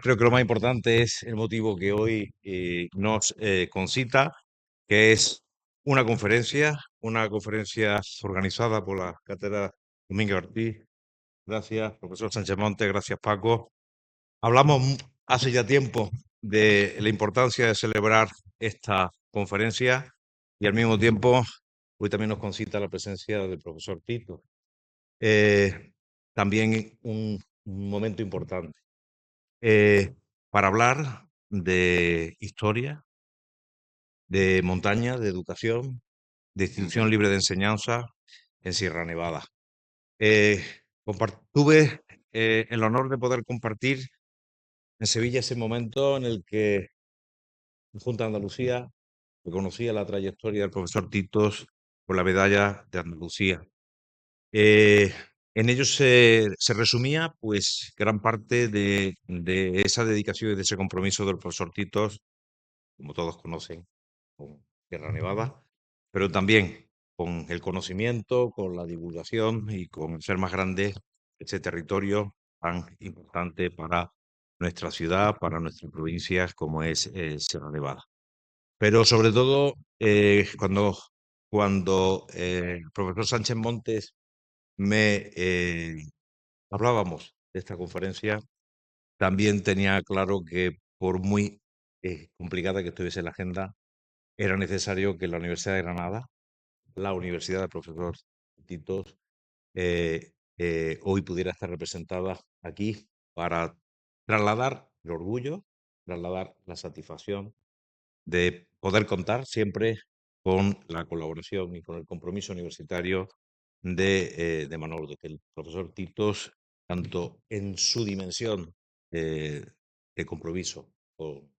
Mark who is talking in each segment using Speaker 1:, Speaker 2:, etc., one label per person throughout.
Speaker 1: Creo que lo más importante es el motivo que hoy nos concita, que es una conferencia organizada por la Cátedra Domínguez Ortiz. Gracias, profesor Sánchez Montes, gracias, Paco. Hablamos hace ya tiempo de la importancia de celebrar esta conferencia y al mismo tiempo hoy también nos concita la presencia del profesor Tito. También un momento importante para hablar de historia, de montaña, de educación, de institución libre de enseñanza en Sierra Nevada. Tuve el honor de poder compartir en Sevilla ese momento en el que la Junta de Andalucía reconocía la trayectoria del profesor Titos con la medalla de Andalucía. Eh, en ello se resumía pues gran parte de esa dedicación y de ese compromiso del profesor Titos, como todos conocen, con Sierra Nevada, pero también con el conocimiento, con la divulgación y con hacer más grande ese territorio tan importante para nuestra ciudad, para nuestras provincias, como es Sierra Nevada. Pero sobre todo, cuando el profesor Sánchez Montes me hablábamos de esta conferencia, también tenía claro que por muy complicada que estuviese la agenda, era necesario que la Universidad de Granada, la Universidad del profesor Titos, hoy pudiera estar representada aquí para trasladar el orgullo, trasladar la satisfacción de poder contar siempre con la colaboración y con el compromiso universitario de Manolo, de que el profesor Titos, tanto en su dimensión de compromiso con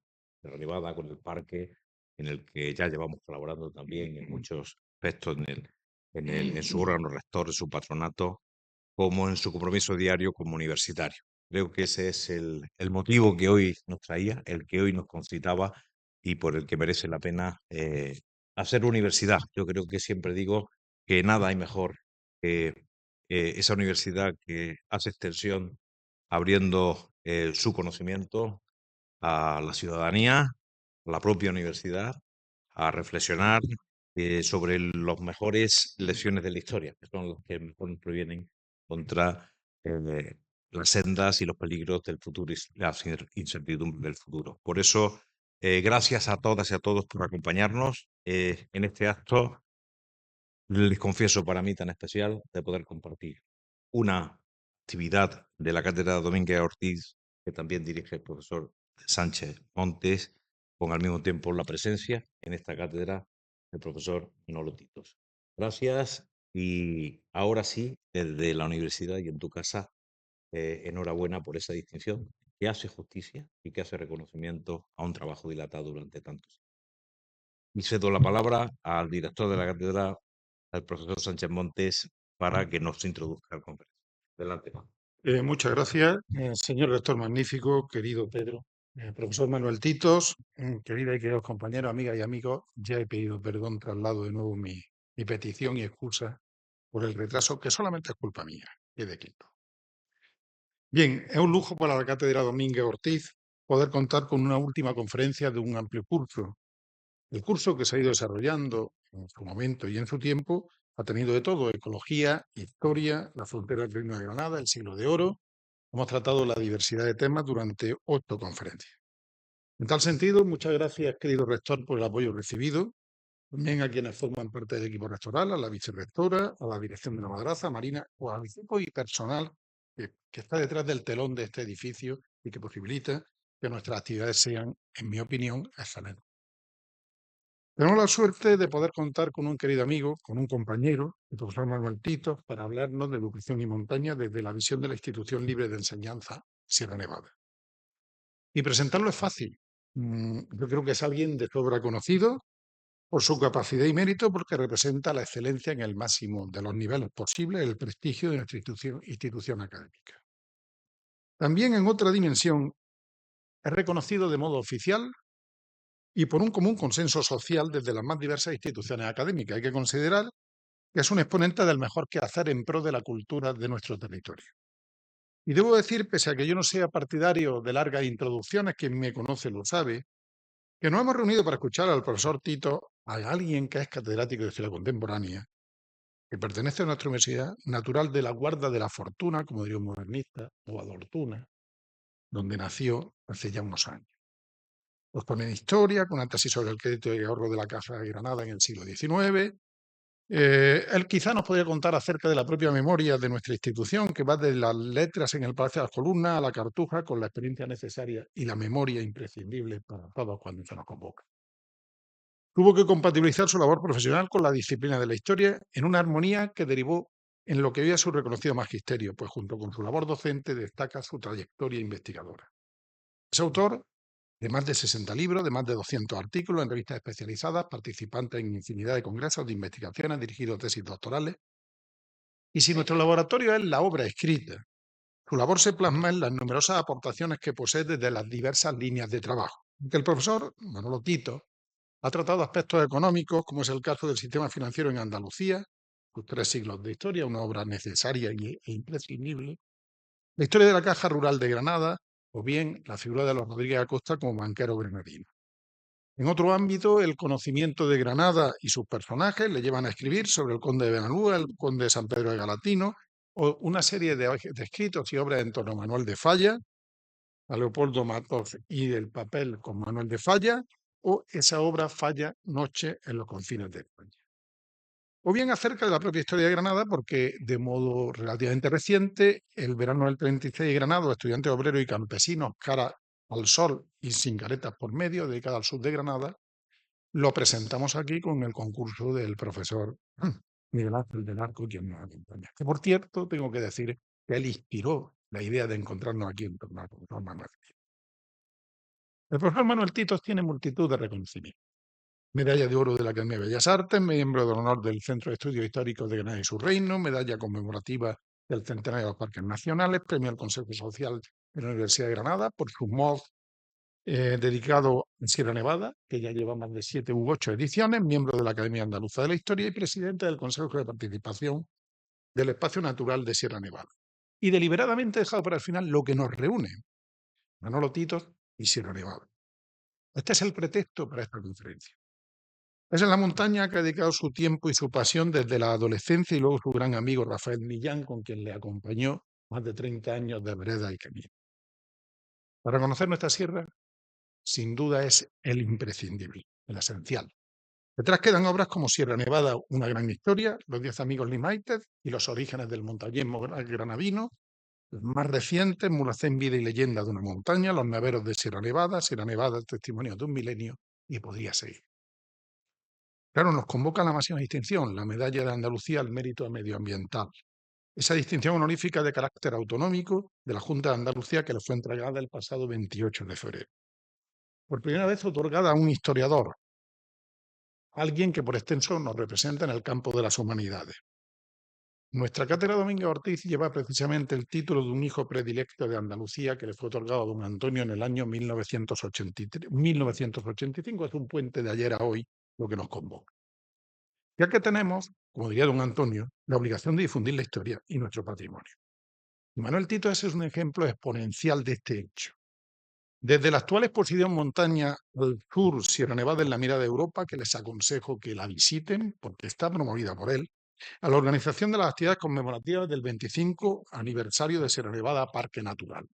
Speaker 1: la Nevada, con el parque, en el que ya llevamos colaborando también en muchos aspectos en su órgano rector, en su patronato, como en su compromiso diario como universitario. Creo que ese es el motivo que hoy nos traía, el que hoy nos concitaba y por el que merece la pena hacer universidad. Yo creo que siempre digo que nada hay mejor que esa universidad que hace extensión abriendo su conocimiento a la ciudadanía, a la propia universidad, a reflexionar sobre las mejores lecciones de la historia, que son las que mejor nos previenen contra eh, las sendas y los peligros del futuro y las incertidumbres del futuro. Por eso, gracias a todas y a todos por acompañarnos en este acto. Les confieso para mí tan especial de poder compartir una actividad de la Cátedra Domínguez Ortiz, que también dirige el profesor Sánchez Montes, con al mismo tiempo la presencia en esta cátedra del profesor Manolo Titos. Gracias y ahora sí, desde la universidad y en tu casa, enhorabuena por esa distinción que hace justicia y que hace reconocimiento a un trabajo dilatado durante tantos años. Y cedo la palabra al director de la cátedra, al profesor Sánchez Montes, para que nos introduzca al conferencia. Adelante.
Speaker 2: Muchas gracias, señor rector magnífico, querido Pedro, profesor Manuel Titos, querida y queridos compañeros, amigas y amigos. Ya he pedido perdón, traslado de nuevo mi petición y excusa por el retraso, que solamente es culpa mía, quede quieto. Bien, es un lujo para la Cátedra Domínguez Ortiz poder contar con una última conferencia de un amplio curso. El curso que se ha ido desarrollando en su momento y en su tiempo ha tenido de todo: ecología, historia, la frontera del Reino de Granada, el siglo de oro. Hemos tratado la diversidad de temas durante 8 conferencias. En tal sentido, muchas gracias, querido rector, por el apoyo recibido. También a quienes forman parte del equipo rectoral, a la vicerrectora, a la dirección de la madraza, a Marina, o al equipo y personal que está detrás del telón de este edificio y que posibilita que nuestras actividades sean, en mi opinión, excelentes. Tenemos la suerte de poder contar con un querido amigo, con un compañero, el profesor Manuel Titos, para hablarnos de educación y montaña desde la visión de la institución libre de enseñanza Sierra Nevada. Y presentarlo es fácil. Yo creo que es alguien de sobra conocido por su capacidad y mérito, porque representa la excelencia en el máximo de los niveles posibles, el prestigio de nuestra institución académica. También en otra dimensión es reconocido de modo oficial y por un común consenso social desde las más diversas instituciones académicas. Hay que considerar que es un exponente del mejor quehacer en pro de la cultura de nuestro territorio. Y debo decir, pese a que yo no sea partidario de largas introducciones, quien me conoce lo sabe, que nos hemos reunido para escuchar al profesor Tito, a alguien que es catedrático de historia contemporánea, que pertenece a nuestra universidad, natural de la Guarda de la Fortuna, como diría un modernista, o Adortuna, donde nació hace ya unos años. Doctor en Historia, con una tesis sobre el crédito y ahorro de la Caja de Granada en el siglo XIX. Él quizá nos podría contar acerca de la propia memoria de nuestra institución, que va de las letras en el Palacio de las Columnas a la Cartuja, con la experiencia necesaria y la memoria imprescindible para todos cuando se nos convoca. Tuvo que compatibilizar su labor profesional con la disciplina de la historia en una armonía que derivó en lo que hoy es su reconocido magisterio, pues junto con su labor docente destaca su trayectoria investigadora. Es autor de más de 60 libros, de más de 200 artículos en revistas especializadas, participante en infinidad de congresos de investigaciones, dirigido tesis doctorales. Y si nuestro laboratorio es la obra escrita, su labor se plasma en las numerosas aportaciones que posee desde las diversas líneas de trabajo. Que el profesor Manolo Tito ha tratado aspectos económicos, como es el caso del sistema financiero en Andalucía, sus 3 siglos de historia, una obra necesaria e imprescindible, la historia de la Caja Rural de Granada, o bien la figura de los Rodríguez Acosta como banquero granadino. En otro ámbito, el conocimiento de Granada y sus personajes le llevan a escribir sobre el conde de Benalúa, el conde de San Pedro de Galatino, o una serie de escritos y obras en torno a Manuel de Falla, a Leopoldo Matos y el papel con Manuel de Falla, o esa obra Falla Noche en los confines de España. O bien acerca de la propia historia de Granada, porque de modo relativamente reciente, el verano del 36 Granada, estudiantes obreros y campesinos, cara al sol y sin caretas por medio, dedicada al sur de Granada, lo presentamos aquí con el concurso del profesor Miguel Ángel del Arco, quien nos acompaña. Que por cierto, tengo que decir que él inspiró la idea de encontrarnos aquí en torno al profesor Manuel Titos. El profesor Manuel Titos tiene multitud de reconocimientos. Medalla de Oro de la Academia de Bellas Artes, miembro de honor del Centro de Estudios Históricos de Granada y su Reino, medalla conmemorativa del Centenario de los Parques Nacionales, premio al Consejo Social de la Universidad de Granada por su MOV dedicado en Sierra Nevada, que ya lleva más de 7 u 8 ediciones, miembro de la Academia Andaluza de la Historia y presidente del Consejo de Participación del Espacio Natural de Sierra Nevada. Y deliberadamente he dejado para el final lo que nos reúne, Manolo Titos y Sierra Nevada. Este es el pretexto para esta conferencia. Es en la montaña que ha dedicado su tiempo y su pasión desde la adolescencia y luego su gran amigo Rafael Millán, con quien le acompañó más de 30 años de vereda y camino. Para conocer nuestra sierra, sin duda es el imprescindible, el esencial. Detrás quedan obras como Sierra Nevada, una gran historia, Los 10 amigos Limaites y Los orígenes del montañismo granadino, los más recientes, Mulhacén, vida y leyenda de una montaña, Los neveros de Sierra Nevada, el testimonio de un milenio, y podría seguir. Claro, nos convoca la máxima distinción, la Medalla de Andalucía al Mérito Medioambiental. Esa distinción honorífica de carácter autonómico de la Junta de Andalucía que le fue entregada el pasado 28 de febrero. Por primera vez otorgada a un historiador, alguien que por extenso nos representa en el campo de las humanidades. Nuestra cátedra Domínguez Ortiz lleva precisamente el título de un hijo predilecto de Andalucía que le fue otorgado a don Antonio en el año 1985. Es un puente de ayer a hoy lo que nos convoca. Ya que tenemos, como diría don Antonio, la obligación de difundir la historia y nuestro patrimonio. Y Manuel Tito es un ejemplo exponencial de este hecho. Desde la actual exposición Montaña al Sur, Sierra Nevada en la mirada de Europa, que les aconsejo que la visiten porque está promovida por él, a la organización de las actividades conmemorativas del 25 aniversario de Sierra Nevada Parque Natural.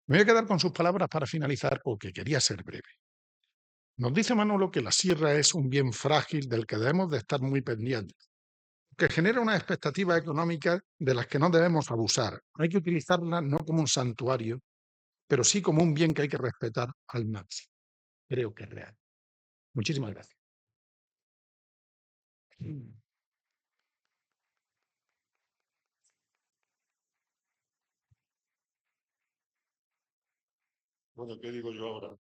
Speaker 2: Me voy a quedar con sus palabras para finalizar porque quería ser breve. Nos dice Manolo que la sierra es un bien frágil del que debemos de estar muy pendientes, que genera unas expectativas económicas de las que no debemos abusar. Hay que utilizarla no como un santuario, pero sí como un bien que hay que respetar al máximo. Creo que es real. Muchísimas gracias. Bueno, ¿qué digo yo ahora?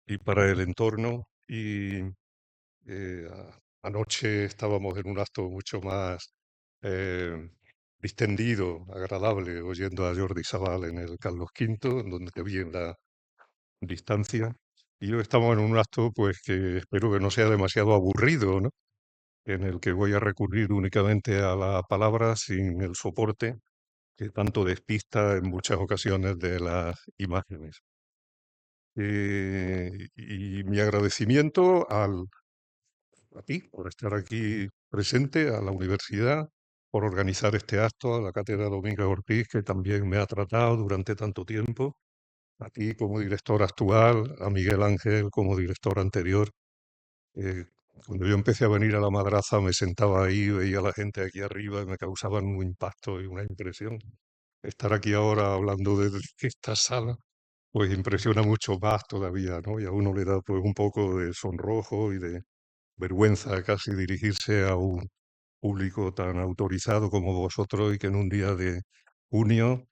Speaker 3: Y para el entorno. Y anoche estábamos en un acto mucho más eh, distendido, agradable, oyendo a Jordi Sabal en el Carlos V, en donde te vi en la distancia. Y hoy estamos en un acto, pues, que espero que no sea demasiado aburrido, ¿no? En el que voy a recurrir únicamente a la palabra sin el soporte que tanto despista en muchas ocasiones de las imágenes. Y mi agradecimiento a ti por estar aquí presente, a la universidad, por organizar este acto, a la Cátedra Dominga Ortiz, que también me ha tratado durante tanto tiempo, a ti como director actual, a Miguel Ángel como director anterior. Eh, Cuando yo empecé a venir a la madraza me sentaba ahí, veía a la gente aquí arriba y me causaban un impacto y una impresión. Estar aquí ahora hablando de esta sala, pues impresiona mucho más todavía, ¿no? Y a uno le da pues un poco de sonrojo y de vergüenza casi dirigirse a un público tan autorizado como vosotros y que en un día de junio,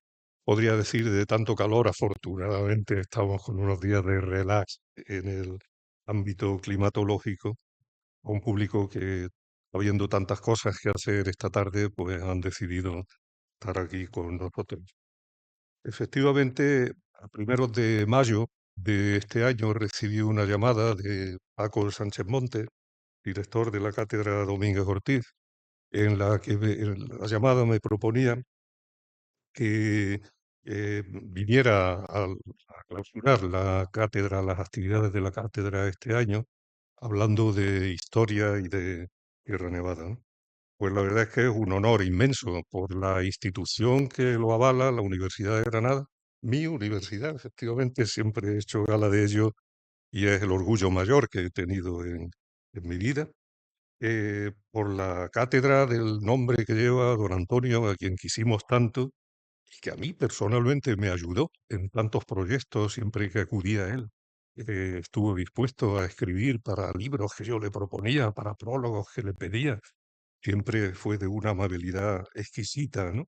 Speaker 3: podría decir de tanto calor, afortunadamente estamos con unos días de relax en el ámbito climatológico, a un público que, habiendo tantas cosas que hacer esta tarde, pues han decidido estar aquí con nosotros. Efectivamente, a primeros de mayo de este año recibí una llamada de Paco Sánchez Montes, director de la Cátedra Domínguez Ortiz, en la que en la llamada me proponía que viniera a clausurar la cátedra, las actividades de la cátedra este año, hablando de historia y de Sierra Nevada, ¿no? Pues la verdad es que es un honor inmenso por la institución que lo avala, la Universidad de Granada, mi universidad, efectivamente, siempre he hecho gala de ello y es el orgullo mayor que he tenido en mi vida, por la cátedra del nombre que lleva don Antonio, a quien quisimos tanto y que a mí personalmente me ayudó en tantos proyectos siempre que acudía a él. Estuvo dispuesto a escribir para libros que yo le proponía, para prólogos que le pedía. Siempre fue de una amabilidad exquisita, ¿no?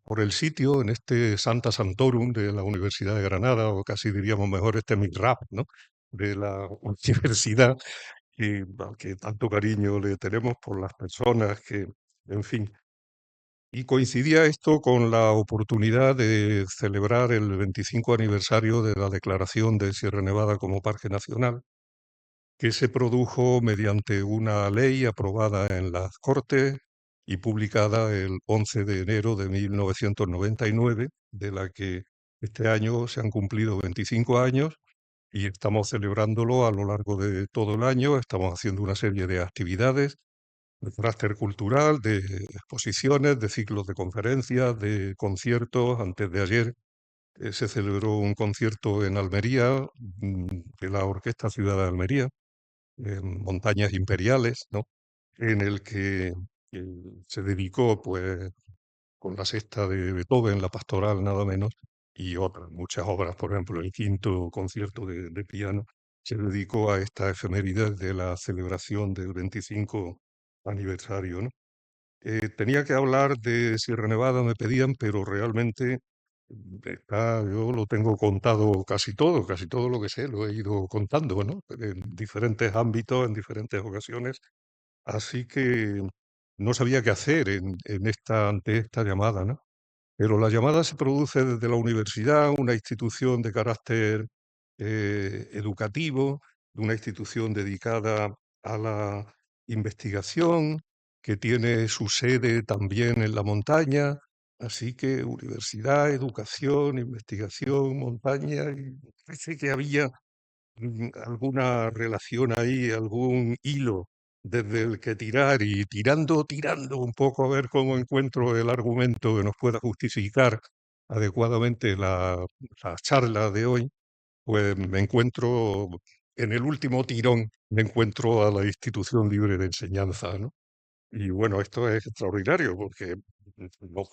Speaker 3: Por el sitio, en este Santa Santorum de la Universidad de Granada, o casi diríamos mejor este Mihrab, ¿no? De la universidad, y al que tanto cariño le tenemos por las personas que, en fin. Y coincidía esto con la oportunidad de celebrar el 25 aniversario de la declaración de Sierra Nevada como Parque Nacional, que se produjo mediante una ley aprobada en las Cortes y publicada el 11 de enero de 1999, de la que este año se han cumplido 25 años y estamos celebrándolo a lo largo de todo el año. Estamos haciendo una serie de actividades de carácter cultural, de exposiciones, de ciclos de conferencias, de conciertos. Antes de ayer se celebró un concierto en Almería de la Orquesta Ciudad de Almería, en Montañas Imperiales, ¿no? En el que se dedicó, pues, con la sexta de Beethoven, la pastoral nada menos, y otras muchas obras, por ejemplo, el quinto concierto de piano, se dedicó a esta efeméride de la celebración del 25 aniversario, ¿no? Tenía que hablar de Sierra Nevada, me pedían, pero realmente yo lo tengo contado casi todo lo que sé, lo he ido contando, ¿no? En diferentes ámbitos, en diferentes ocasiones. Así que no sabía qué hacer ante esta llamada, ¿no? Pero la llamada se produce desde la universidad, una institución de carácter educativo, una institución dedicada a la investigación, que tiene su sede también en la montaña. Así que universidad, educación, investigación, montaña, y parece que había alguna relación ahí, algún hilo desde el que tirar y tirando un poco a ver cómo encuentro el argumento que nos pueda justificar adecuadamente la charla de hoy, pues me encuentro en el último tirón, me encuentro a la institución libre de enseñanza, ¿no? Y bueno, esto es extraordinario porque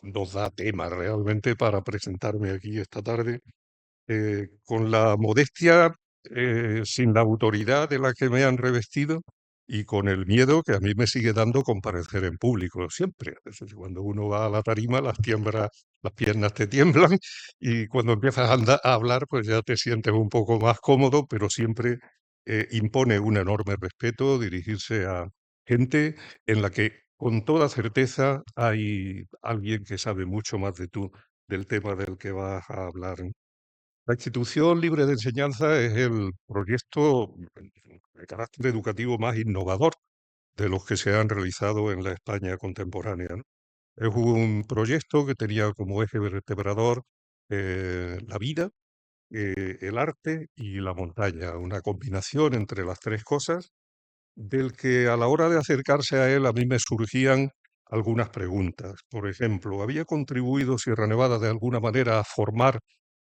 Speaker 3: nos da tema realmente para presentarme aquí esta tarde con la modestia, sin la autoridad de la que me han revestido y con el miedo que a mí me sigue dando comparecer en público siempre. Es decir, cuando uno va a la tarima, las piernas te tiemblan y cuando empiezas a hablar, pues ya te sientes un poco más cómodo, pero siempre impone un enorme respeto dirigirse a gente en la que con toda certeza hay alguien que sabe mucho más del tema del que vas a hablar. La institución libre de enseñanza es el proyecto de carácter educativo más innovador de los que se han realizado en la España contemporánea, ¿no? Es un proyecto que tenía como eje vertebrador la vida, el arte y la montaña, una combinación entre las tres cosas, del que a la hora de acercarse a él a mí me surgían algunas preguntas. Por ejemplo, ¿había contribuido Sierra Nevada de alguna manera a formar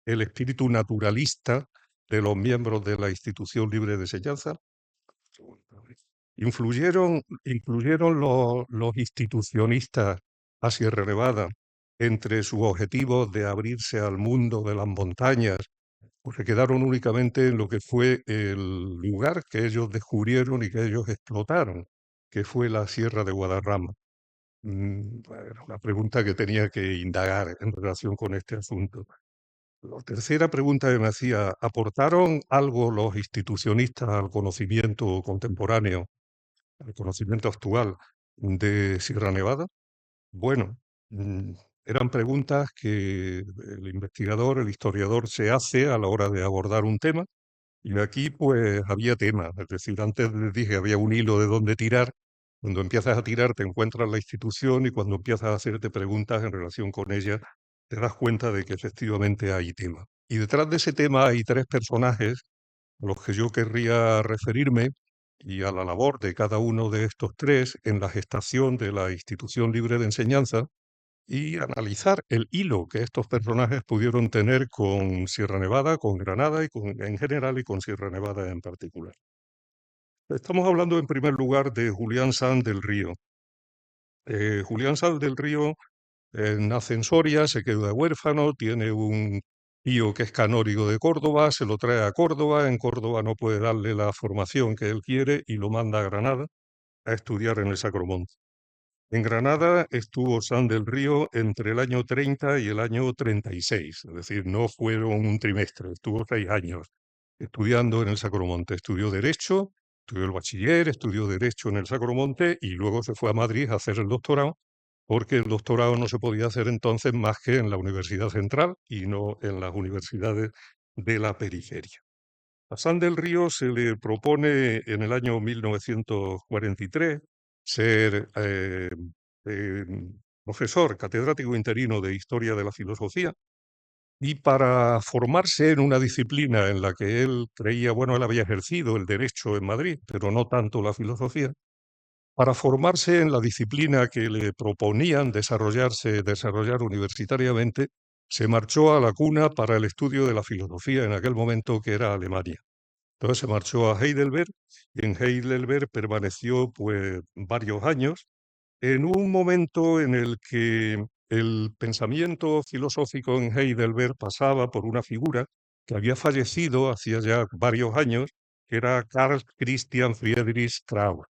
Speaker 3: el espíritu naturalista de los miembros de la institución libre de enseñanza? ¿Incluyeron los institucionistas a Sierra Nevada entre sus objetivos de abrirse al mundo de las montañas, o se quedaron únicamente en lo que fue el lugar que ellos descubrieron y que ellos explotaron, que fue la Sierra de Guadarrama? Bueno, una pregunta que tenía que indagar en relación con este asunto. La tercera pregunta que me hacía: ¿aportaron algo los institucionistas al conocimiento contemporáneo, al conocimiento actual de Sierra Nevada? Bueno, eran preguntas que el investigador, el historiador se hace a la hora de abordar un tema, y aquí pues había tema. Es decir, antes les dije, había un hilo de dónde tirar. Cuando empiezas a tirar te encuentras la institución, y cuando empiezas a hacerte preguntas en relación con ella te das cuenta de que efectivamente hay tema. Y detrás de ese tema hay tres personajes a los que yo querría referirme, y a la labor de cada uno de estos tres en la gestación de la institución libre de enseñanza, y analizar el hilo que estos personajes pudieron tener con Sierra Nevada, con Granada en general, y con Sierra Nevada en particular. Estamos hablando en primer lugar de Julián Sanz del Río. Julián Sanz del Río nace en Soria, se queda huérfano, tiene un tío que es canónigo de Córdoba, se lo trae a Córdoba, en Córdoba no puede darle la formación que él quiere y lo manda a Granada a estudiar en el Sacromonte. En Granada estuvo Sanz del Río entre el año 30 y el año 36, es decir, no fueron un trimestre, estuvo 6 años estudiando en el Sacromonte. Estudió Derecho, estudió el bachiller, estudió Derecho en el Sacromonte y luego se fue a Madrid a hacer el doctorado, porque el doctorado no se podía hacer entonces más que en la Universidad Central y no en las universidades de la periferia. A Sanz del Río se le propone en el año 1943 ser eh, profesor catedrático interino de Historia de la Filosofía, y para formarse en una disciplina en la que él creía, bueno, él había ejercido el derecho en Madrid, pero no tanto la filosofía. Para formarse en la disciplina que le proponían desarrollar universitariamente, se marchó a la cuna para el estudio de la filosofía en aquel momento, que era Alemania. Entonces se marchó a Heidelberg, y en Heidelberg permaneció pues varios años, en un momento en el que el pensamiento filosófico en Heidelberg pasaba por una figura que había fallecido hacía ya varios años, que era Karl Christian Friedrich Krauss.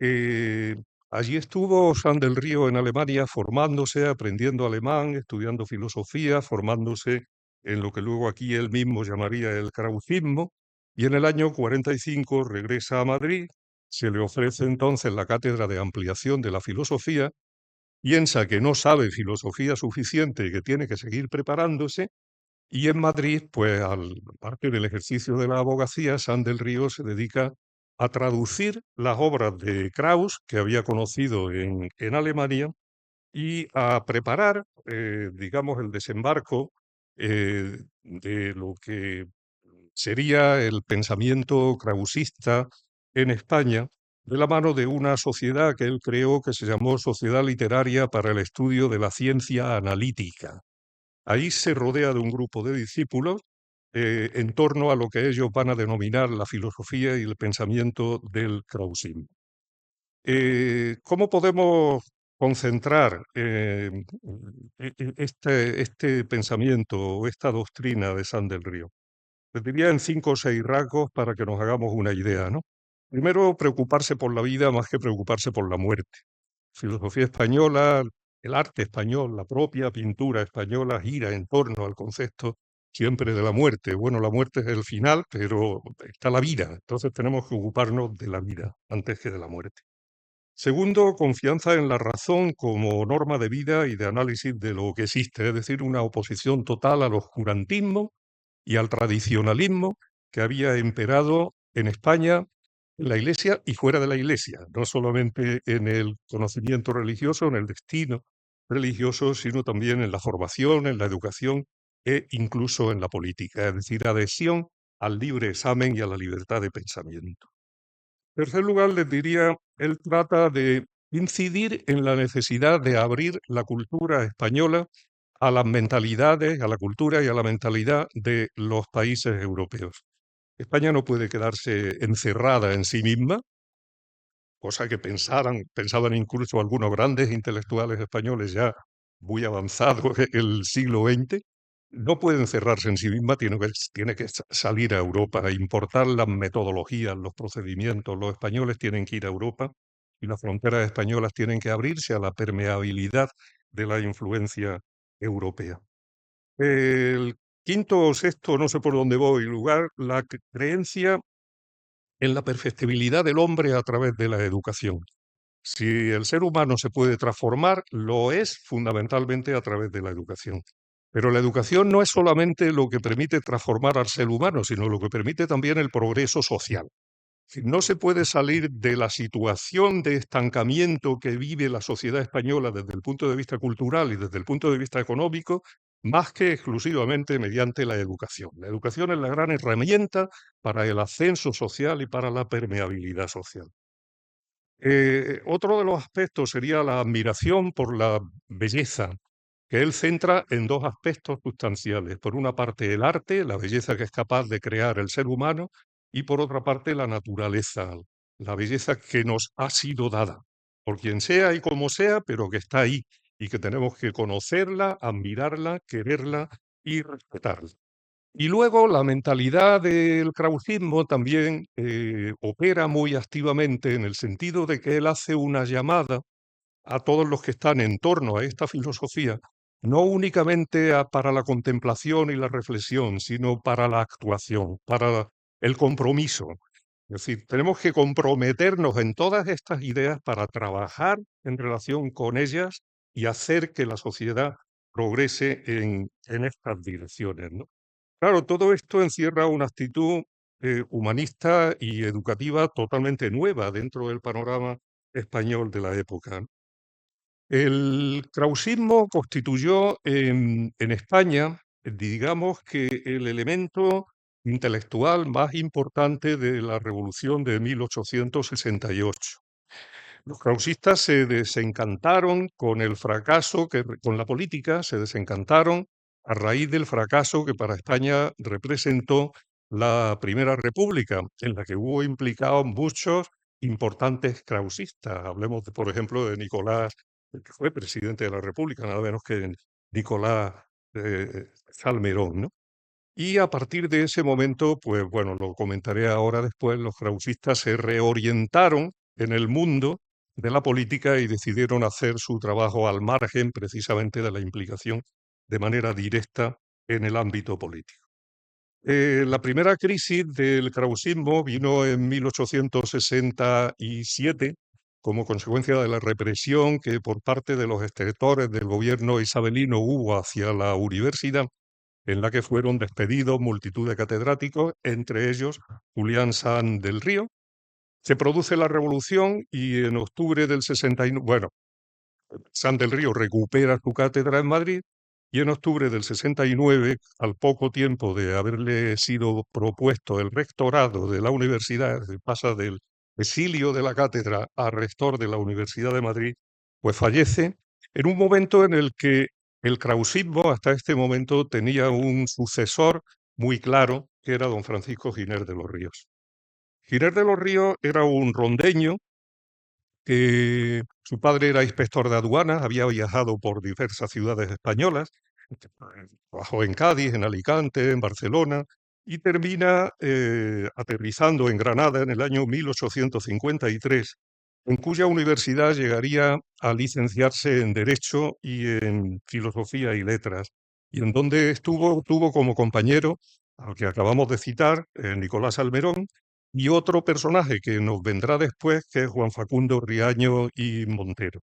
Speaker 3: Eh, Allí estuvo Sanz del Río en Alemania formándose, aprendiendo alemán, estudiando filosofía, formándose en lo que luego aquí él mismo llamaría el krausismo, y en el año 45 regresa a Madrid. Se le ofrece entonces la cátedra de ampliación de la filosofía, piensa que no sabe filosofía suficiente y que tiene que seguir preparándose, y en Madrid, pues aparte del ejercicio de la abogacía, Sanz del Río se dedica a traducir las obras de Krauss, que había conocido en Alemania, y a preparar, digamos, el desembarco de lo que sería el pensamiento krausista en España, de la mano de una sociedad que él creó, que se llamó Sociedad Literaria para el Estudio de la Ciencia Analítica. Ahí se rodea de un grupo de discípulos en torno a lo que ellos van a denominar la filosofía y el pensamiento del krausismo. ¿Cómo podemos concentrar este pensamiento o esta doctrina de Sanz del Río? Les diría en 5 o 6 rasgos para que nos hagamos una idea, ¿no? Primero, preocuparse por la vida más que preocuparse por la muerte. Filosofía española, el arte español, la propia pintura española gira en torno al concepto siempre de la muerte. Bueno, la muerte es el final, pero está la vida, entonces tenemos que ocuparnos de la vida antes que de la muerte. Segundo, confianza en la razón como norma de vida y de análisis de lo que existe, es decir, una oposición total al oscurantismo y al tradicionalismo que había imperado en España, en la Iglesia y fuera de la Iglesia, no solamente en el conocimiento religioso, en el destino religioso, sino también en la formación, en la educación e incluso en la política, es decir, adhesión al libre examen y a la libertad de pensamiento. En tercer lugar, les diría, él trata de incidir en la necesidad de abrir la cultura española a las mentalidades, a la cultura y a la mentalidad de los países europeos. España no puede quedarse encerrada en sí misma, cosa que pensaban incluso algunos grandes intelectuales españoles ya muy avanzados el siglo XX. No puede encerrarse en sí misma, tiene que salir a Europa, importar las metodologías, los procedimientos. Los españoles tienen que ir a Europa y las fronteras españolas tienen que abrirse a la permeabilidad de la influencia europea. El quinto o sexto, no sé por dónde voy, lugar, la creencia en la perfectibilidad del hombre a través de la educación. Si el ser humano se puede transformar, lo es fundamentalmente a través de la educación. Pero la educación no es solamente lo que permite transformar al ser humano, sino lo que permite también el progreso social. No se puede salir de la situación de estancamiento que vive la sociedad española desde el punto de vista cultural y desde el punto de vista económico, más que exclusivamente mediante la educación. La educación es la gran herramienta para el ascenso social y para la permeabilidad social. Otro de los aspectos sería la admiración por la belleza, que él centra en dos aspectos sustanciales. Por una parte, el arte, la belleza que es capaz de crear el ser humano, y por otra parte, la naturaleza, la belleza que nos ha sido dada, por quien sea y como sea, pero que está ahí y que tenemos que conocerla, admirarla, quererla y respetarla. Y luego la mentalidad del krausismo también opera muy activamente en el sentido de que él hace una llamada a todos los que están en torno a esta filosofía, no únicamente para la contemplación y la reflexión, sino para la actuación, para el compromiso. Es decir, tenemos que comprometernos en todas estas ideas para trabajar en relación con ellas y hacer que la sociedad progrese en estas direcciones, ¿no? Claro, todo esto encierra una actitud humanista y educativa totalmente nueva dentro del panorama español de la época, ¿no? El krausismo constituyó en España, digamos que el elemento intelectual más importante de la revolución de 1868. Los krausistas se desencantaron con el fracaso, con la política, se desencantaron a raíz del fracaso que para España representó la Primera República, en la que hubo implicados muchos importantes krausistas. Hablemos, por ejemplo, de Nicolás, el que fue presidente de la República, nada menos que Nicolás Salmerón, ¿no? Y a partir de ese momento, pues bueno, lo comentaré ahora después, los krausistas se reorientaron en el mundo de la política y decidieron hacer su trabajo al margen precisamente de la implicación de manera directa en el ámbito político. La primera crisis del krausismo vino en 1867 como consecuencia de la represión que por parte de los estertores del gobierno isabelino hubo hacia la universidad, en la que fueron despedidos multitud de catedráticos, entre ellos Julián San del Río. Se produce la revolución y en octubre del 69, bueno, San del Río recupera su cátedra en Madrid y en octubre del 69, al poco tiempo de haberle sido propuesto el rectorado de la universidad, pasa del exilio de la cátedra a rector de la Universidad de Madrid, pues fallece en un momento en el que el krausismo hasta este momento tenía un sucesor muy claro, que era don Francisco Giner de los Ríos. Giner de los Ríos era un rondeño que su padre era inspector de aduanas, había viajado por diversas ciudades españolas, trabajó en Cádiz, en Alicante, en Barcelona, y termina aterrizando en Granada en el año 1853, en cuya universidad llegaría a licenciarse en Derecho y en Filosofía y Letras, y en donde tuvo como compañero, al que acabamos de citar, Nicolás Salmerón, y otro personaje que nos vendrá después, que es Juan Facundo Riaño y Montero.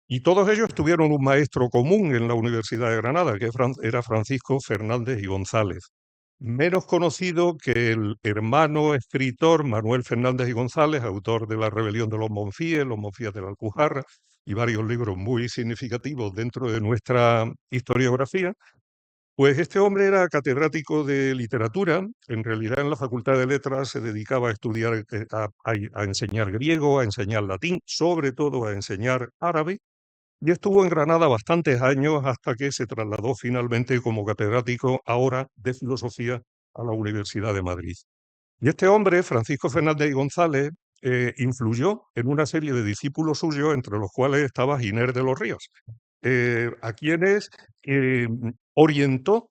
Speaker 3: Y todos ellos tuvieron un maestro común en la Universidad de Granada, que era Francisco Fernández y González, menos conocido que el hermano escritor Manuel Fernández y González, autor de La rebelión de los Monfíes de la Alpujarra, y varios libros muy significativos dentro de nuestra historiografía. Pues este hombre era catedrático de literatura, en realidad en la Facultad de Letras se dedicaba a estudiar, a enseñar griego, a enseñar latín, sobre todo a enseñar árabe, y estuvo en Granada bastantes años hasta que se trasladó finalmente como catedrático ahora de filosofía a la Universidad de Madrid. Y este hombre, Francisco Fernández y González, influyó en una serie de discípulos suyos, entre los cuales estaba Giner de los Ríos, a quienes orientó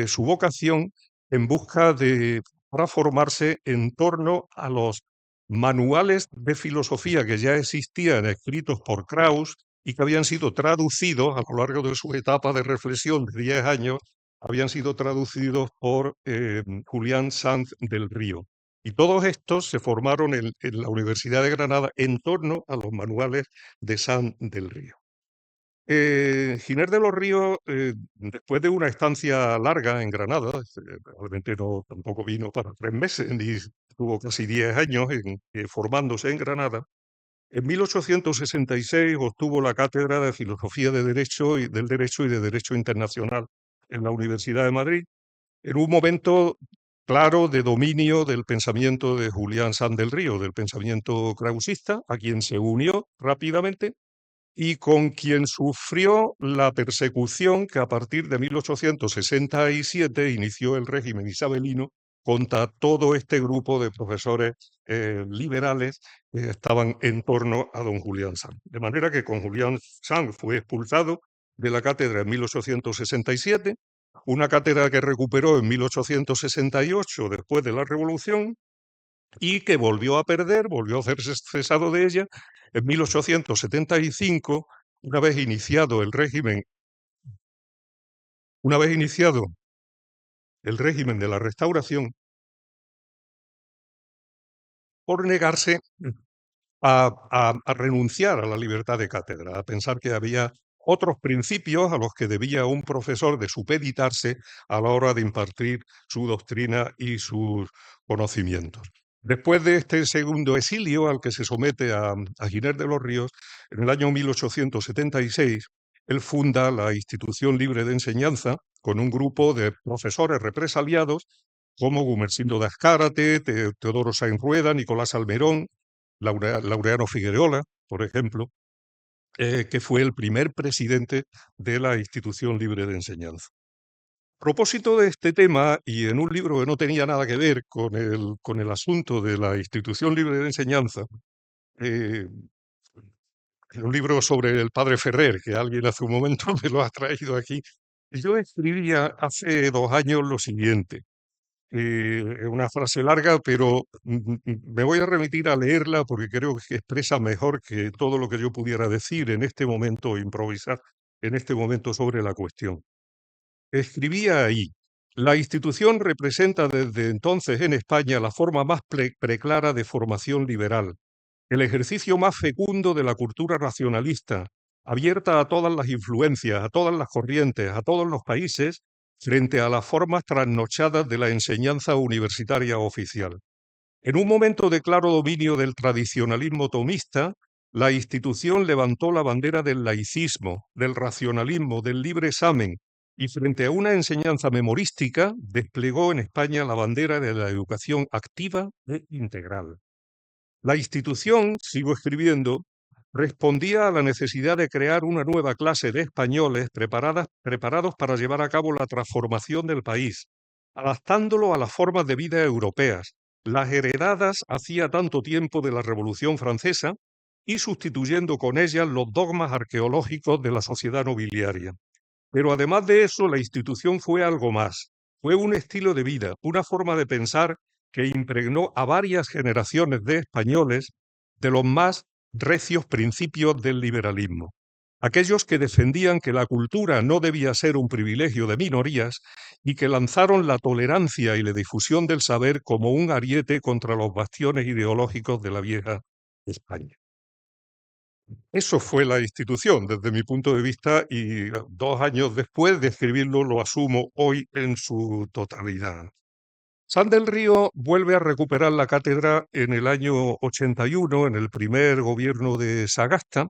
Speaker 3: su vocación en busca de para formarse en torno a los manuales de filosofía que ya existían escritos por Krauss y que habían sido traducidos a lo largo de su etapa de reflexión de 10 años, habían sido traducidos por Julián Sanz del Río. Y todos estos se formaron en la Universidad de Granada en torno a los manuales de Sanz del Río. Giner de los Ríos, después de una estancia larga en Granada, realmente tampoco vino para 3 meses, ni estuvo casi 10 años formándose en Granada, en 1866 obtuvo la cátedra de Filosofía del Derecho y de Derecho Internacional en la Universidad de Madrid, en un momento claro de dominio del pensamiento de Julián Sanz del Río, del pensamiento krausista, a quien se unió rápidamente y con quien sufrió la persecución que a partir de 1867 inició el régimen isabelino contra todo este grupo de profesores liberales que estaban en torno a don Julián Sanz. De manera que con Julián Sanz fue expulsado de la cátedra en 1867, una cátedra que recuperó en 1868 después de la Revolución, y que volvió a perder, volvió a ser cesado de ella en 1875, una vez iniciado el régimen de la Restauración, por negarse a renunciar a la libertad de cátedra, a pensar que había otros principios a los que debía un profesor de supeditarse a la hora de impartir su doctrina y sus conocimientos. Después de este segundo exilio al que se somete a Giner de los Ríos, en el año 1876, él funda la Institución Libre de Enseñanza con un grupo de profesores represaliados como Gumersindo de Azcárate, Teodoro Sáenz Rueda, Nicolás Almerón, Laureano Figuerola, por ejemplo, que fue el primer presidente de la Institución Libre de Enseñanza. A propósito de este tema, y en un libro que no tenía nada que ver con el asunto de la Institución Libre de Enseñanza, un libro sobre el padre Ferrer, que alguien hace un momento me lo ha traído aquí, yo escribía hace 2 años lo siguiente. Una frase larga, pero me voy a remitir a leerla porque creo que expresa mejor que todo lo que yo pudiera decir en este momento o improvisar en este momento sobre la cuestión. Escribía ahí: la institución representa desde entonces en España la forma más preclara de formación liberal, el ejercicio más fecundo de la cultura racionalista, abierta a todas las influencias, a todas las corrientes, a todos los países, frente a las formas trasnochadas de la enseñanza universitaria oficial. En un momento de claro dominio del tradicionalismo tomista, la institución levantó la bandera del laicismo, del racionalismo, del libre examen, y frente a una enseñanza memorística, desplegó en España la bandera de la educación activa e integral. La institución, sigo escribiendo, respondía a la necesidad de crear una nueva clase de españoles preparados para llevar a cabo la transformación del país, adaptándolo a las formas de vida europeas, las heredadas hacía tanto tiempo de la Revolución Francesa, y sustituyendo con ellas los dogmas arqueológicos de la sociedad nobiliaria. Pero además de eso, la institución fue algo más. Fue un estilo de vida, una forma de pensar que impregnó a varias generaciones de españoles de los más recios principios del liberalismo. Aquellos que defendían que la cultura no debía ser un privilegio de minorías y que lanzaron la tolerancia y la difusión del saber como un ariete contra los bastiones ideológicos de la vieja España. Eso fue la institución desde mi punto de vista y 2 años después de escribirlo lo asumo hoy en su totalidad. San del Río vuelve a recuperar la cátedra en el año 81, en el primer gobierno de Sagasta.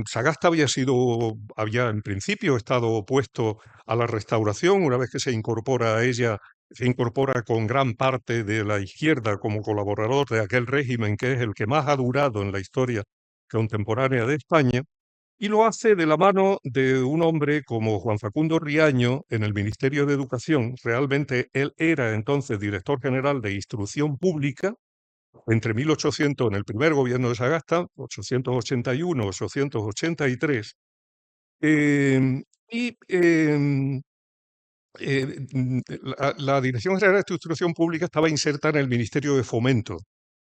Speaker 3: Sagasta había en principio estado opuesto a la restauración. Una vez que se incorpora a ella, se incorpora con gran parte de la izquierda como colaborador de aquel régimen que es el que más ha durado en la historia contemporánea de España, y lo hace de la mano de un hombre como Juan Facundo Riaño en el Ministerio de Educación. Realmente él era entonces director general de Instrucción Pública entre 1800, en el primer gobierno de Sagasta, 881, 883, y la Dirección General de Instrucción Pública estaba inserta en el Ministerio de Fomento,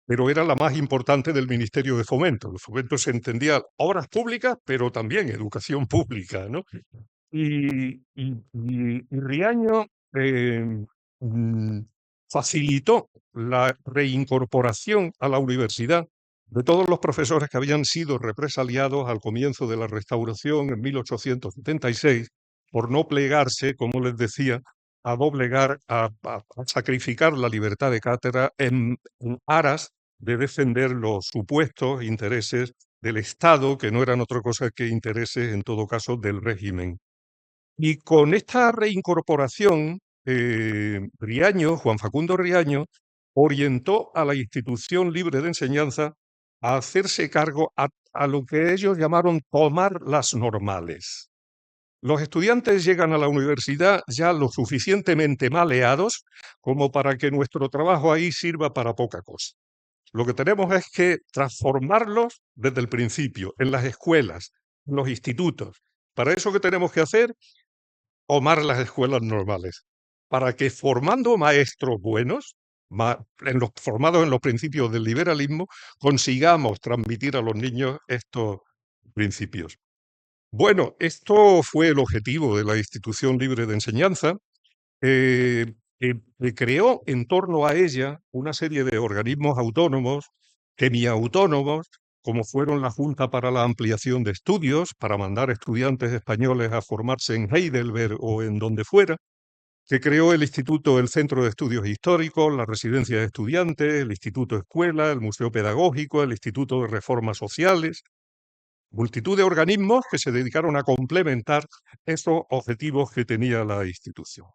Speaker 3: pero era la más importante del Ministerio de Fomento. El Fomento se entendía obras públicas, pero también educación pública, ¿no? Y Riaño mm, facilitó la reincorporación a la universidad de todos los profesores que habían sido represaliados al comienzo de la Restauración en 1876 por no plegarse, como les decía, a doblegar, a sacrificar la libertad de cátedra en aras de defender los supuestos intereses del Estado, que no eran otra cosa que intereses, en todo caso, del régimen. Y con esta reincorporación, Juan Facundo Riaño, orientó a la Institución Libre de Enseñanza a hacerse cargo a lo que ellos llamaron tomar las normales. Los estudiantes llegan a la universidad ya lo suficientemente maleados como para que nuestro trabajo ahí sirva para poca cosa. Lo que tenemos es que transformarlos desde el principio, en las escuelas, en los institutos. Para eso, ¿qué tenemos que hacer? Tomar las escuelas normales, para que formando maestros buenos, formados en los principios del liberalismo, consigamos transmitir a los niños estos principios. Bueno, esto fue el objetivo de la Institución Libre de Enseñanza, que creó en torno a ella una serie de organismos autónomos, semiautónomos, como fueron la Junta para la Ampliación de Estudios, para mandar estudiantes españoles a formarse en Heidelberg o en donde fuera, que creó el Centro de Estudios Históricos, la Residencia de Estudiantes, el Instituto Escuela, el Museo Pedagógico, el Instituto de Reformas Sociales, multitud de organismos que se dedicaron a complementar esos objetivos que tenía la institución.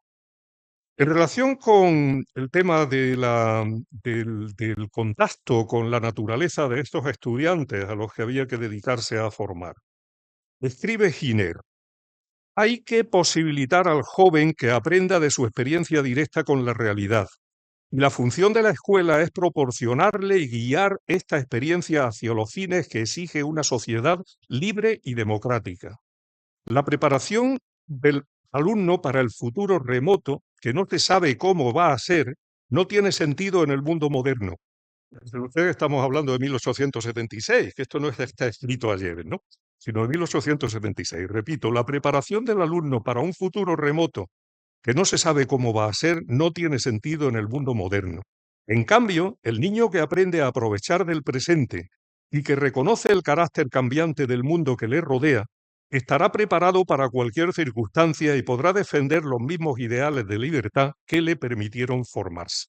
Speaker 3: En relación con el tema del contacto con la naturaleza de estos estudiantes a los que había que dedicarse a formar, escribe Giner: hay que posibilitar al joven que aprenda de su experiencia directa con la realidad. Y la función de la escuela es proporcionarle y guiar esta experiencia hacia los fines que exige una sociedad libre y democrática. La preparación del alumno para el futuro remoto, que no se sabe cómo va a ser, no tiene sentido en el mundo moderno. Ustedes estamos hablando de 1876, que esto no está escrito ayer, ¿no? Sino de 1876. Repito, la preparación del alumno para un futuro remoto que no se sabe cómo va a ser no tiene sentido en el mundo moderno. En cambio, el niño que aprende a aprovechar del presente y que reconoce el carácter cambiante del mundo que le rodea, estará preparado para cualquier circunstancia y podrá defender los mismos ideales de libertad que le permitieron formarse.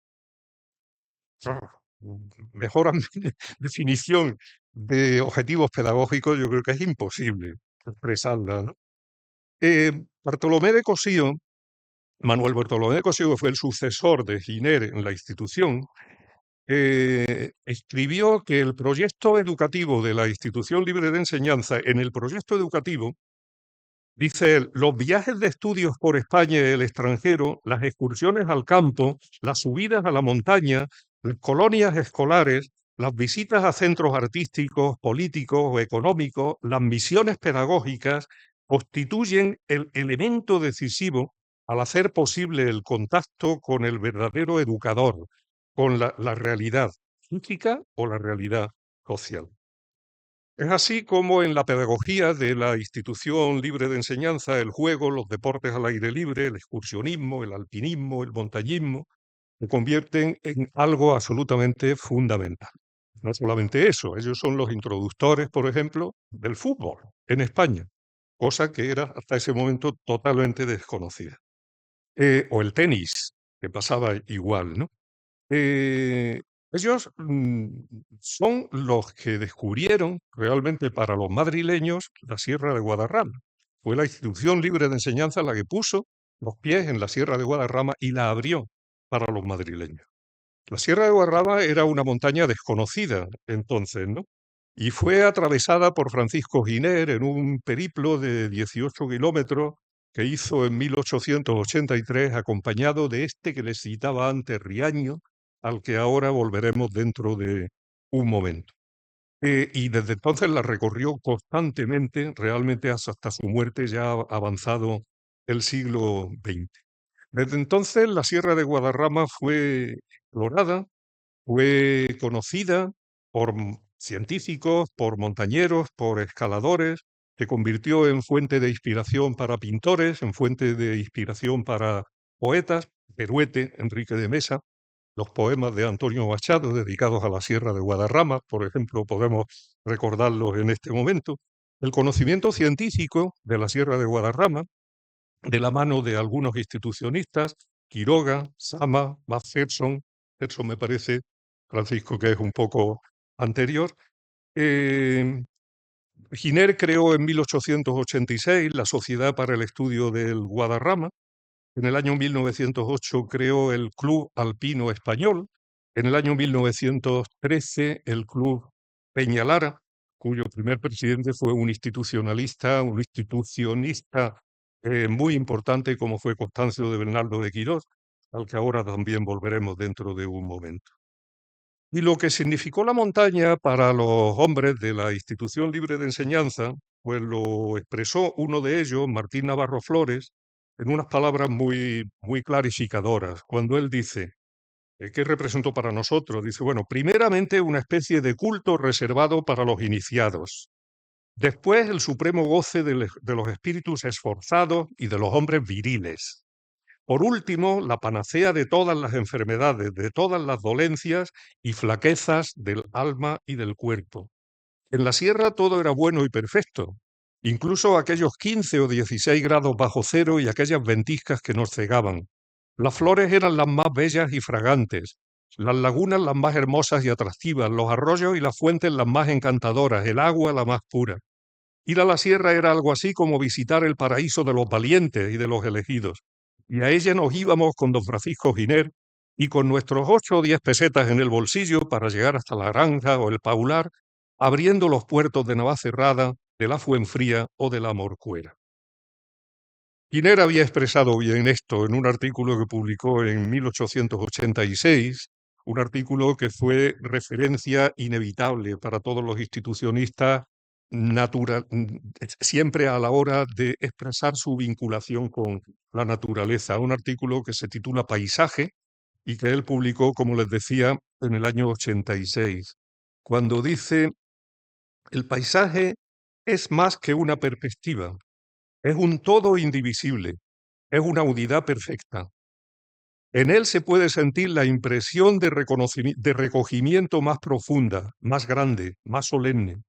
Speaker 3: Mejor definición de objetivos pedagógicos yo creo que es imposible expresarla, ¿no? Bartolomé de Cossío, Manuel Bartolomé de Cossío, que fue el sucesor de Giner en la institución, escribió que el proyecto educativo de la Institución Libre de Enseñanza, en el proyecto educativo, dice él, los viajes de estudios por España y el extranjero, las excursiones al campo, las subidas a la montaña, las colonias escolares, las visitas a centros artísticos, políticos o económicos, las misiones pedagógicas, constituyen el elemento decisivo al hacer posible el contacto con el verdadero educador, con la realidad física o la realidad social. Es así como en la pedagogía de la institución libre de enseñanza, el juego, los deportes al aire libre, el excursionismo, el alpinismo, el montañismo, se convierten en algo absolutamente fundamental. No solamente eso, ellos son los introductores, por ejemplo, del fútbol en España, cosa que era hasta ese momento totalmente desconocida. O el tenis, que pasaba igual, ¿no? Eh, ellos son los que descubrieron realmente para los madrileños la Sierra de Guadarrama. Fue la institución libre de enseñanza la que puso los pies en la Sierra de Guadarrama y la abrió para los madrileños. La Sierra de Guadarrama era una montaña desconocida entonces, ¿no? Y fue atravesada por Francisco Giner en un periplo de 18 kilómetros que hizo en 1883, acompañado de este que les citaba antes, Riaño, al que ahora volveremos dentro de un momento. Y desde entonces la recorrió constantemente, realmente hasta su muerte ya avanzado el siglo XX. Desde entonces la Sierra de Guadarrama fue explorada, fue conocida por científicos, por montañeros, por escaladores, se convirtió en fuente de inspiración para pintores, en fuente de inspiración para poetas, Peruete, Enrique de Mesa, los poemas de Antonio Machado dedicados a la Sierra de Guadarrama, por ejemplo, podemos recordarlos en este momento. El conocimiento científico de la Sierra de Guadarrama, de la mano de algunos institucionistas, Quiroga, Sama, Macpherson me parece, Francisco, que es un poco anterior. Giner creó en 1886 la Sociedad para el Estudio del Guadarrama. En el año 1908 creó el Club Alpino Español. En el año 1913 el Club Peñalara, cuyo primer presidente fue un institucionalista muy importante como fue Constancio de Bernardo de Quirós, al que ahora también volveremos dentro de un momento. Y lo que significó la montaña para los hombres de la institución libre de enseñanza, pues lo expresó uno de ellos, Martín Navarro Flores, en unas palabras muy clarificadoras, cuando él dice, ¿qué representó para nosotros? Dice, bueno, primeramente una especie de culto reservado para los iniciados, después el supremo goce de los espíritus esforzados y de los hombres viriles. Por último, la panacea de todas las enfermedades, de todas las dolencias y flaquezas del alma y del cuerpo. En la sierra todo era bueno y perfecto, incluso aquellos 15 o 16 grados bajo cero y aquellas ventiscas que nos cegaban. Las flores eran las más bellas y fragantes, las lagunas las más hermosas y atractivas, los arroyos y las fuentes las más encantadoras, el agua la más pura. Ir a la sierra era algo así como visitar el paraíso de los valientes y de los elegidos. Y a ella nos íbamos con don Francisco Giner y con nuestros 8 o 10 pesetas en el bolsillo para llegar hasta la granja o el paular, abriendo los puertos de Navacerrada, de la Fuenfría o de la Morcuera. Giner había expresado bien esto en un artículo que publicó en 1886, un artículo que fue referencia inevitable para todos los institucionistas siempre a la hora de expresar su vinculación con la naturaleza. Un artículo que se titula Paisaje y que él publicó, como les decía, en el año 86, cuando dice, el paisaje es más que una perspectiva, es un todo indivisible, es una unidad perfecta. En él se puede sentir la impresión de recogimiento más profunda, más grande, más solemne.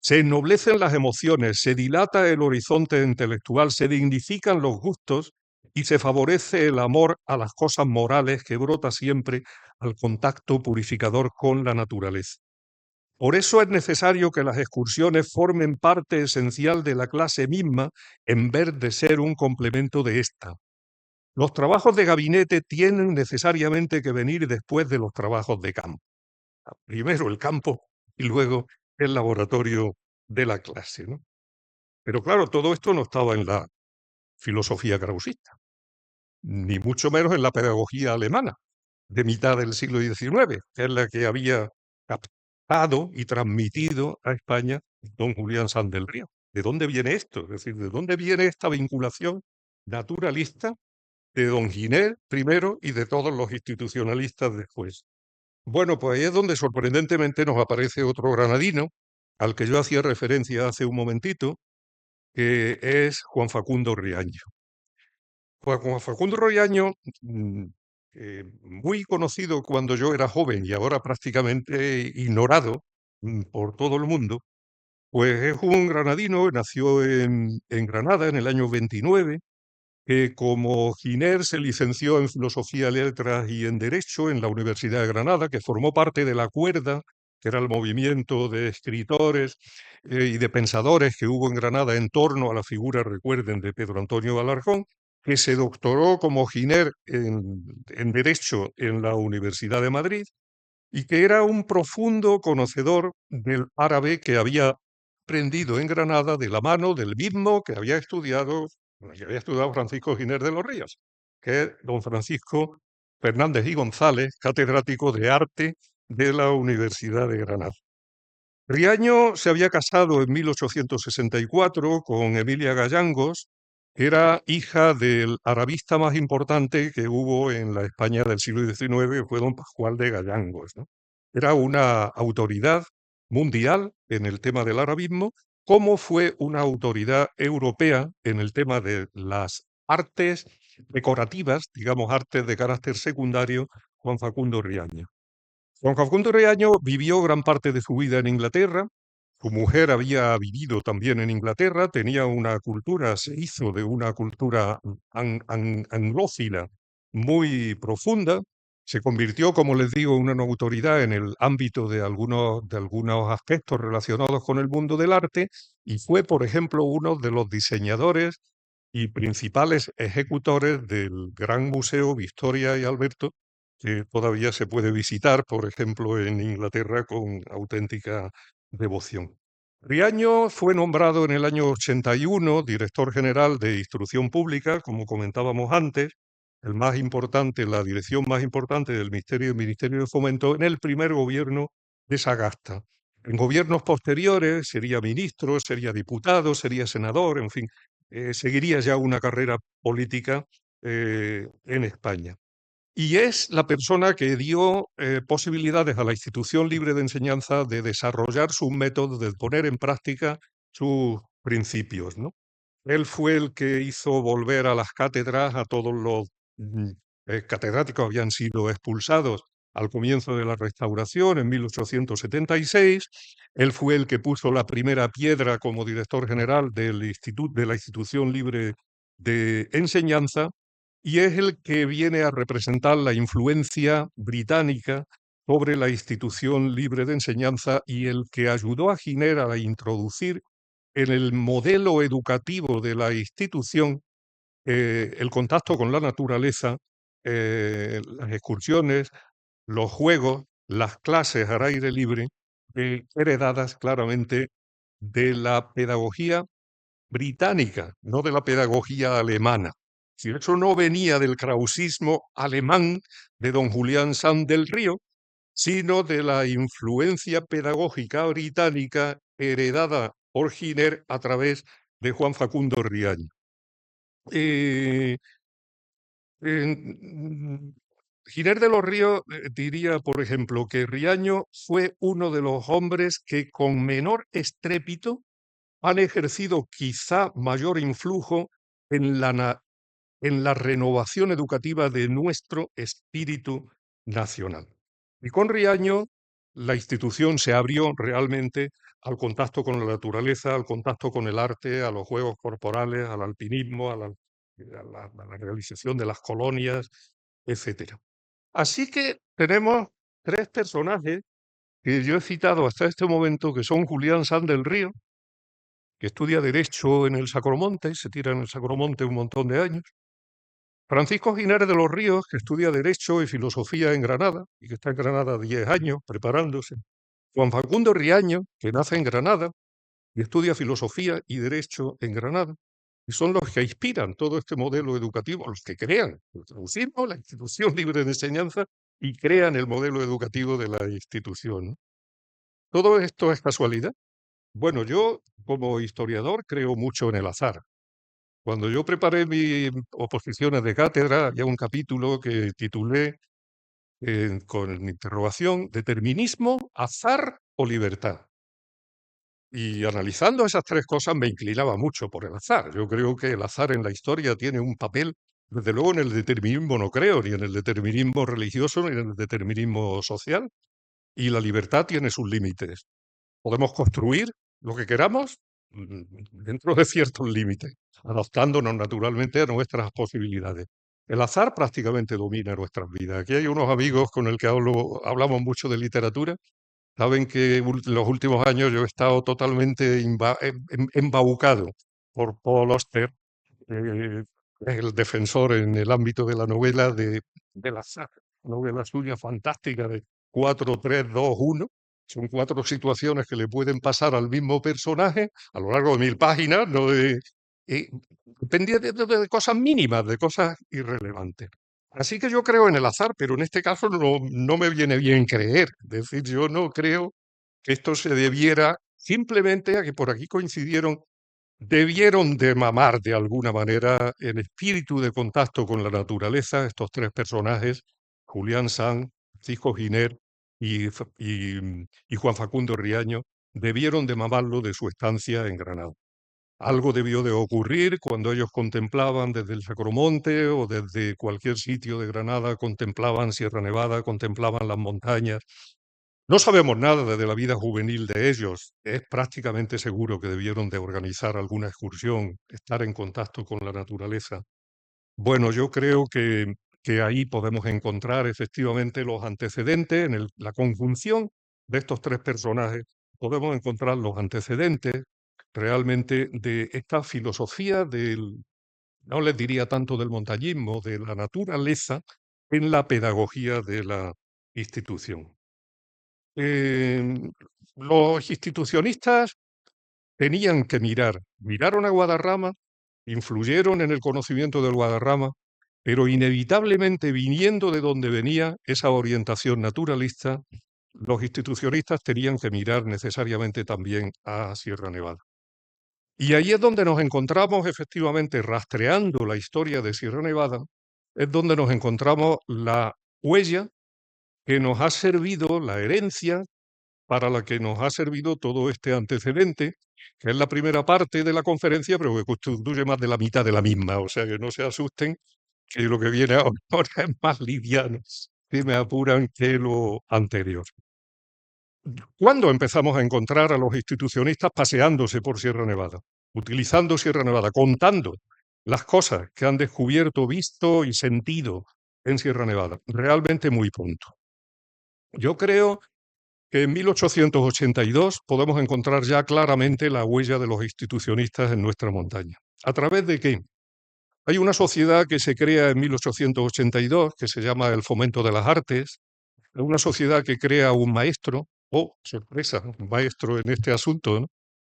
Speaker 3: Se ennoblecen las emociones, se dilata el horizonte intelectual, se dignifican los gustos y se favorece el amor a las cosas morales que brota siempre al contacto purificador con la naturaleza. Por eso es necesario que las excursiones formen parte esencial de la clase misma en vez de ser un complemento de esta. Los trabajos de gabinete tienen necesariamente que venir después de los trabajos de campo. Primero el campo y luego el laboratorio de la clase, ¿no? Pero claro, todo esto no estaba en la filosofía krausista, ni mucho menos en la pedagogía alemana de mitad del siglo XIX, que es la que había captado y transmitido a España don Julián Sanz del Río. ¿De dónde viene esto? Es decir, ¿de dónde viene esta vinculación naturalista de don Giner primero y de todos los institucionalistas después? Bueno, pues ahí es donde sorprendentemente nos aparece otro granadino, al que yo hacía referencia hace un momentito, que es Juan Facundo Riaño. Juan Facundo Riaño, muy conocido cuando yo era joven y ahora prácticamente ignorado por todo el mundo, pues es un granadino, nació en Granada en el año 29, que como Giner se licenció en Filosofía, Letras y en Derecho en la Universidad de Granada, que formó parte de la Cuerda, que era el movimiento de escritores y de pensadores que hubo en Granada en torno a la figura, recuerden, de Pedro Antonio Alarcón, que se doctoró como Giner en Derecho en la Universidad de Madrid y que era un profundo conocedor del árabe que había aprendido en Granada de la mano del mismo que había estudiado Francisco Giner de los Ríos, que es don Francisco Fernández y González, catedrático de arte de la Universidad de Granada. Riaño se había casado en 1864 con Emilia Gallangos, que era hija del arabista más importante que hubo en la España del siglo XIX, que fue don Pascual de Gallangos, ¿no? Era una autoridad mundial en el tema del arabismo, como fue una autoridad europea en el tema de las artes decorativas, digamos, artes de carácter secundario, Juan Facundo Riaño. Juan Facundo Riaño vivió gran parte de su vida en Inglaterra. Su mujer había vivido también en Inglaterra, tenía una cultura, se hizo de una cultura anglófila muy profunda. Se convirtió, como les digo, en una autoridad en el ámbito de algunos aspectos relacionados con el mundo del arte y fue, por ejemplo, uno de los diseñadores y principales ejecutores del Gran Museo Victoria y Alberto, que todavía se puede visitar, por ejemplo, en Inglaterra con auténtica devoción. Riaño fue nombrado en el año 81 director general de Instrucción Pública, como comentábamos antes, el más importante, la dirección más importante del Ministerio de Fomento en el primer gobierno de Sagasta. En gobiernos posteriores sería ministro, sería diputado, sería senador, en fin, seguiría ya una carrera política en España. Y es la persona que dio posibilidades a la institución libre de enseñanza de desarrollar sus métodos, de poner en práctica sus principios, ¿no? Él fue el que hizo volver a las cátedras a todos los catedráticos que habían sido expulsados al comienzo de la Restauración en 1876. Él fue el que puso la primera piedra como director general de la Institución Libre de Enseñanza y es el que viene a representar la influencia británica sobre la Institución Libre de Enseñanza y el que ayudó a Giner a introducir en el modelo educativo de la institución el contacto con la naturaleza, las excursiones, los juegos, las clases al aire libre, heredadas claramente de la pedagogía británica, no de la pedagogía alemana. Si eso no venía del krausismo alemán de don Julián Sanz del Río, sino de la influencia pedagógica británica heredada por Giner a través de Juan Facundo Riaño. Giner de los Ríos diría, por ejemplo, que Riaño fue uno de los hombres que con menor estrépito han ejercido quizá mayor influjo en la renovación educativa de nuestro espíritu nacional. Y con Riaño la institución se abrió realmente al contacto con la naturaleza, al contacto con el arte, a los juegos corporales, al alpinismo, a la realización de las colonias, etc. Así que tenemos tres personajes que yo he citado hasta este momento, que son Julián Sanz del Río, que estudia Derecho en el Sacromonte, se tira en el Sacromonte un montón de años, Francisco Giner de los Ríos, que estudia Derecho y Filosofía en Granada, y que está en Granada 10 años preparándose, Juan Facundo Riaño, que nace en Granada y estudia Filosofía y Derecho en Granada, y son los que inspiran todo este modelo educativo, los que crean el traducismo, la institución libre de enseñanza, y crean el modelo educativo de la institución, ¿no? ¿Todo esto es casualidad? Bueno, yo como historiador creo mucho en el azar. Cuando yo preparé mis oposiciones de cátedra, había un capítulo que titulé con interrogación, ¿determinismo, azar o libertad? Y analizando esas tres cosas me inclinaba mucho por el azar. Yo creo que el azar en la historia tiene un papel, desde luego en el determinismo no creo, ni en el determinismo religioso, ni en el determinismo social, y la libertad tiene sus límites. Podemos construir lo que queramos dentro de ciertos límites, adaptándonos naturalmente a nuestras posibilidades. El azar prácticamente domina nuestras vidas. Aquí hay unos amigos con el que hablamos mucho de literatura. Saben que en los últimos años yo he estado totalmente embaucado por Paul Auster, eh, es el defensor en el ámbito de la novela del azar. Novela suya fantástica de 4, 3, 2, 1. Son 4 situaciones que le pueden pasar al mismo personaje a lo largo de 1000 páginas, ¿no? Dependiendo de cosas mínimas, de cosas irrelevantes. Así que yo creo en el azar, pero en este caso no me viene bien creer. Es decir, yo no creo que esto se debiera simplemente a que por aquí coincidieron, debieron de mamar de alguna manera el espíritu de contacto con la naturaleza, estos 3 personajes, Julián Sanz, Francisco Giner y Juan Facundo Riaño, debieron de mamarlo de su estancia en Granada. Algo debió de ocurrir cuando ellos contemplaban desde el Sacromonte o desde cualquier sitio de Granada, contemplaban Sierra Nevada, contemplaban las montañas. No sabemos nada de la vida juvenil de ellos. Es prácticamente seguro que debieron de organizar alguna excursión, estar en contacto con la naturaleza. Bueno, yo creo que ahí podemos encontrar efectivamente los antecedentes, en la conjunción de estos 3 personajes, podemos encontrar los antecedentes realmente de esta filosofía no les diría tanto del montañismo, de la naturaleza en la pedagogía de la institución. Los institucionistas tenían que miraron a Guadarrama, influyeron en el conocimiento del Guadarrama, pero inevitablemente viniendo de donde venía esa orientación naturalista, los institucionistas tenían que mirar necesariamente también a Sierra Nevada. Y ahí es donde nos encontramos efectivamente rastreando la historia de Sierra Nevada, es donde nos encontramos la huella que nos ha servido, la herencia para la que nos ha servido todo este antecedente, que es la primera parte de la conferencia, pero que constituye más de la mitad de la misma. O sea que no se asusten, que lo que viene ahora es más liviano, si me apuran, que lo anterior. ¿Cuándo empezamos a encontrar a los institucionistas paseándose por Sierra Nevada, utilizando Sierra Nevada, contando las cosas que han descubierto, visto y sentido en Sierra Nevada? Realmente muy pronto. Yo creo que en 1882 podemos encontrar ya claramente la huella de los institucionistas en nuestra montaña. ¿A través de qué? Hay una sociedad que se crea en 1882 que se llama el Fomento de las Artes, una sociedad que crea un maestro, sorpresa, un maestro en este asunto, ¿no?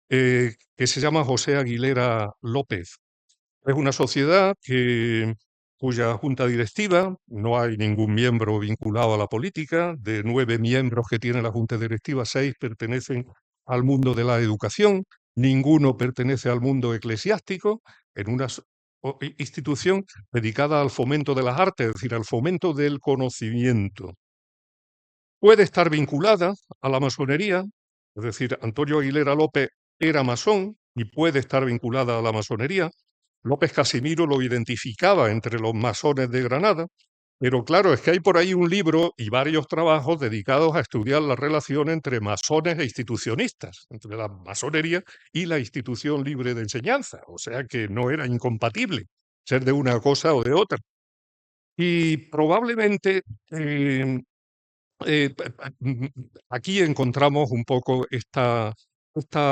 Speaker 3: Que se llama José Aguilera López. Es una sociedad cuya junta directiva, no hay ningún miembro vinculado a la política. De 9 miembros que tiene la junta directiva, 6 pertenecen al mundo de la educación, ninguno pertenece al mundo eclesiástico, en una institución dedicada al fomento de las artes, es decir, al fomento del conocimiento. Puede estar vinculada a la masonería, es decir, Antonio Aguilera López era masón y puede estar vinculada a la masonería. López Casimiro lo identificaba entre los masones de Granada, pero claro, es que hay por ahí un libro y varios trabajos dedicados a estudiar la relación entre masones e institucionistas, entre la masonería y la institución libre de enseñanza, o sea que no era incompatible ser de una cosa o de otra. Y probablemente aquí encontramos un poco esta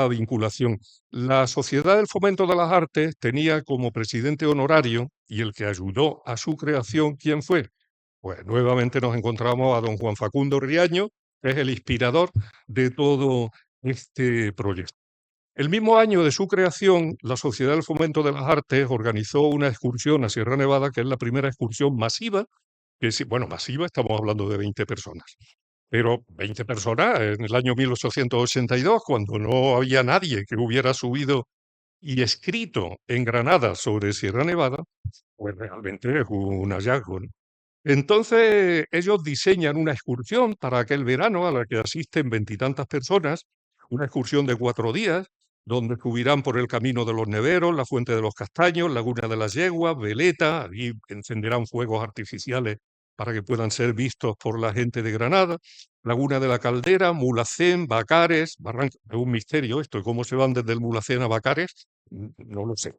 Speaker 3: vinculación. La Sociedad del Fomento de las Artes tenía como presidente honorario, y el que ayudó a su creación, ¿quién fue? Pues nuevamente nos encontramos a don Juan Facundo Riaño, que es el inspirador de todo este proyecto. El mismo año de su creación, la Sociedad del Fomento de las Artes organizó una excursión a Sierra Nevada, que es la primera excursión masiva, masiva, estamos hablando de 20 personas. Pero 20 personas en el año 1882, cuando no había nadie que hubiera subido y escrito en Granada sobre Sierra Nevada, pues realmente es un hallazgo, ¿no? Entonces ellos diseñan una excursión para aquel verano a la que asisten 20 y tantas personas una excursión de 4 días, donde subirán por el Camino de los Neveros, la Fuente de los Castaños, Laguna de las Yeguas, Veleta, allí encenderán fuegos artificiales para que puedan ser vistos por la gente de Granada, Laguna de la Caldera, Mulhacén, Bacares, Barranca, es un misterio esto, y cómo se van desde el Mulhacén a Bacares, no lo sé,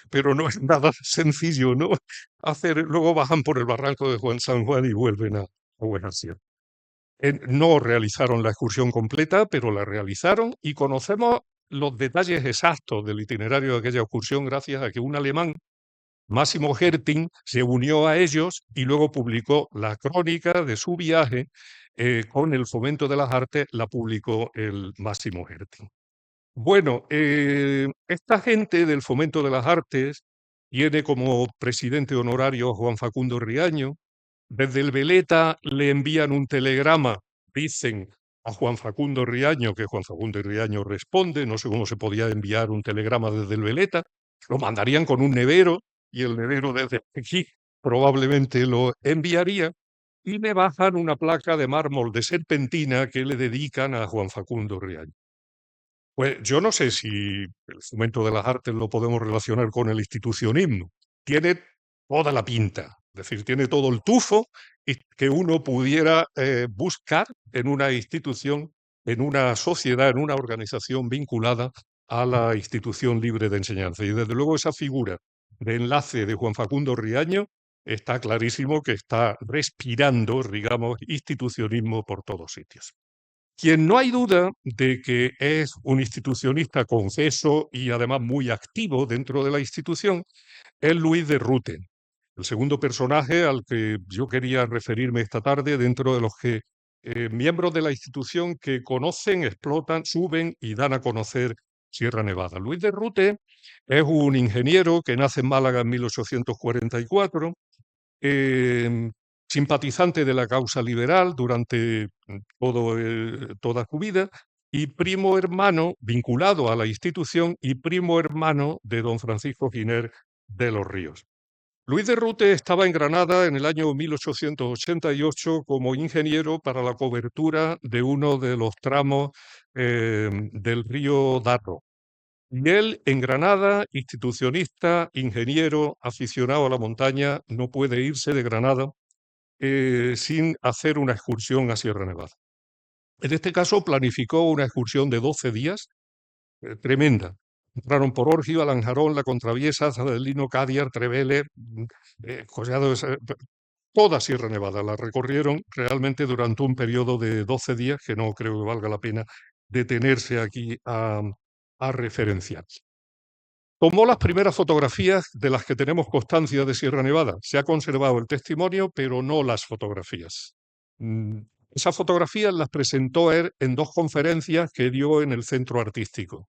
Speaker 3: pero no es nada sencillo, ¿no? Luego bajan por el barranco de Juan San Juan y vuelven a Buenacier. No realizaron la excursión completa, pero la realizaron y conocemos los detalles exactos del itinerario de aquella excursión gracias a que un alemán, Máximo Herting, se unió a ellos y luego publicó la crónica de su viaje con el Fomento de las Artes, la publicó el Máximo Herting. Bueno, esta gente del Fomento de las Artes tiene como presidente honorario a Juan Facundo Riaño. Desde el Veleta le envían un telegrama, dicen a Juan Facundo Riaño, que Juan Facundo Riaño responde, no sé cómo se podía enviar un telegrama desde el Veleta, lo mandarían con un nevero y el nevero desde aquí probablemente lo enviaría y le bajan una placa de mármol de serpentina que le dedican a Juan Facundo Riaño. Pues yo no sé si el Fomento de las Artes lo podemos relacionar con el institucionismo. Tiene toda la pinta, es decir, tiene todo el tufo que uno pudiera buscar en una institución, en una sociedad, en una organización vinculada a la institución libre de enseñanza. Y desde luego esa figura de enlace de Juan Facundo Riaño está clarísimo que está respirando, digamos, institucionismo por todos sitios. Quien no hay duda de que es un institucionista confeso y además muy activo dentro de la institución es Luis de Rute, el segundo personaje al que yo quería referirme esta tarde dentro de los que miembros de la institución que conocen, explotan, suben y dan a conocer Sierra Nevada. Luis de Rute es un ingeniero que nace en Málaga en 1844, simpatizante de la causa liberal durante toda su vida y primo hermano, vinculado a la institución, y primo hermano de don Francisco Giner de los Ríos. Luis de Rute estaba en Granada en el año 1888 como ingeniero para la cobertura de uno de los tramos del río Darro. Y él, en Granada, institucionista, ingeniero, aficionado a la montaña, no puede irse de Granada sin hacer una excursión a Sierra Nevada. En este caso, planificó una excursión de 12 días, tremenda. Entraron por Órgiva, Lanjarón, La Contraviesa, Zadelino, Cádiz, Trevele, Collado, toda Sierra Nevada. La recorrieron realmente durante un periodo de 12 días, que no creo que valga la pena detenerse aquí a referenciar. Tomó las primeras fotografías de las que tenemos constancia de Sierra Nevada. Se ha conservado el testimonio, pero no las fotografías. Esas fotografías las presentó él en 2 conferencias que dio en el Centro Artístico.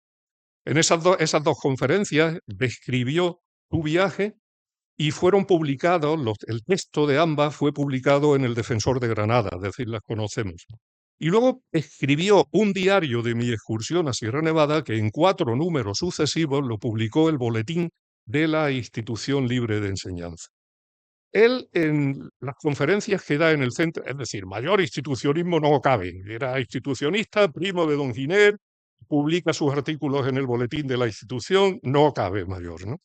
Speaker 3: En esas dos conferencias describió su viaje y fueron publicados, el texto de ambas fue publicado en el Defensor de Granada, es decir, las conocemos. Y luego escribió un diario de mi excursión a Sierra Nevada que en 4 números sucesivos lo publicó el Boletín de la Institución Libre de Enseñanza. Él, en las conferencias que da en el centro, es decir, mayor institucionismo no cabe, era institucionista, primo de don Giner, publica sus artículos en el Boletín de la institución, no cabe mayor, ¿no?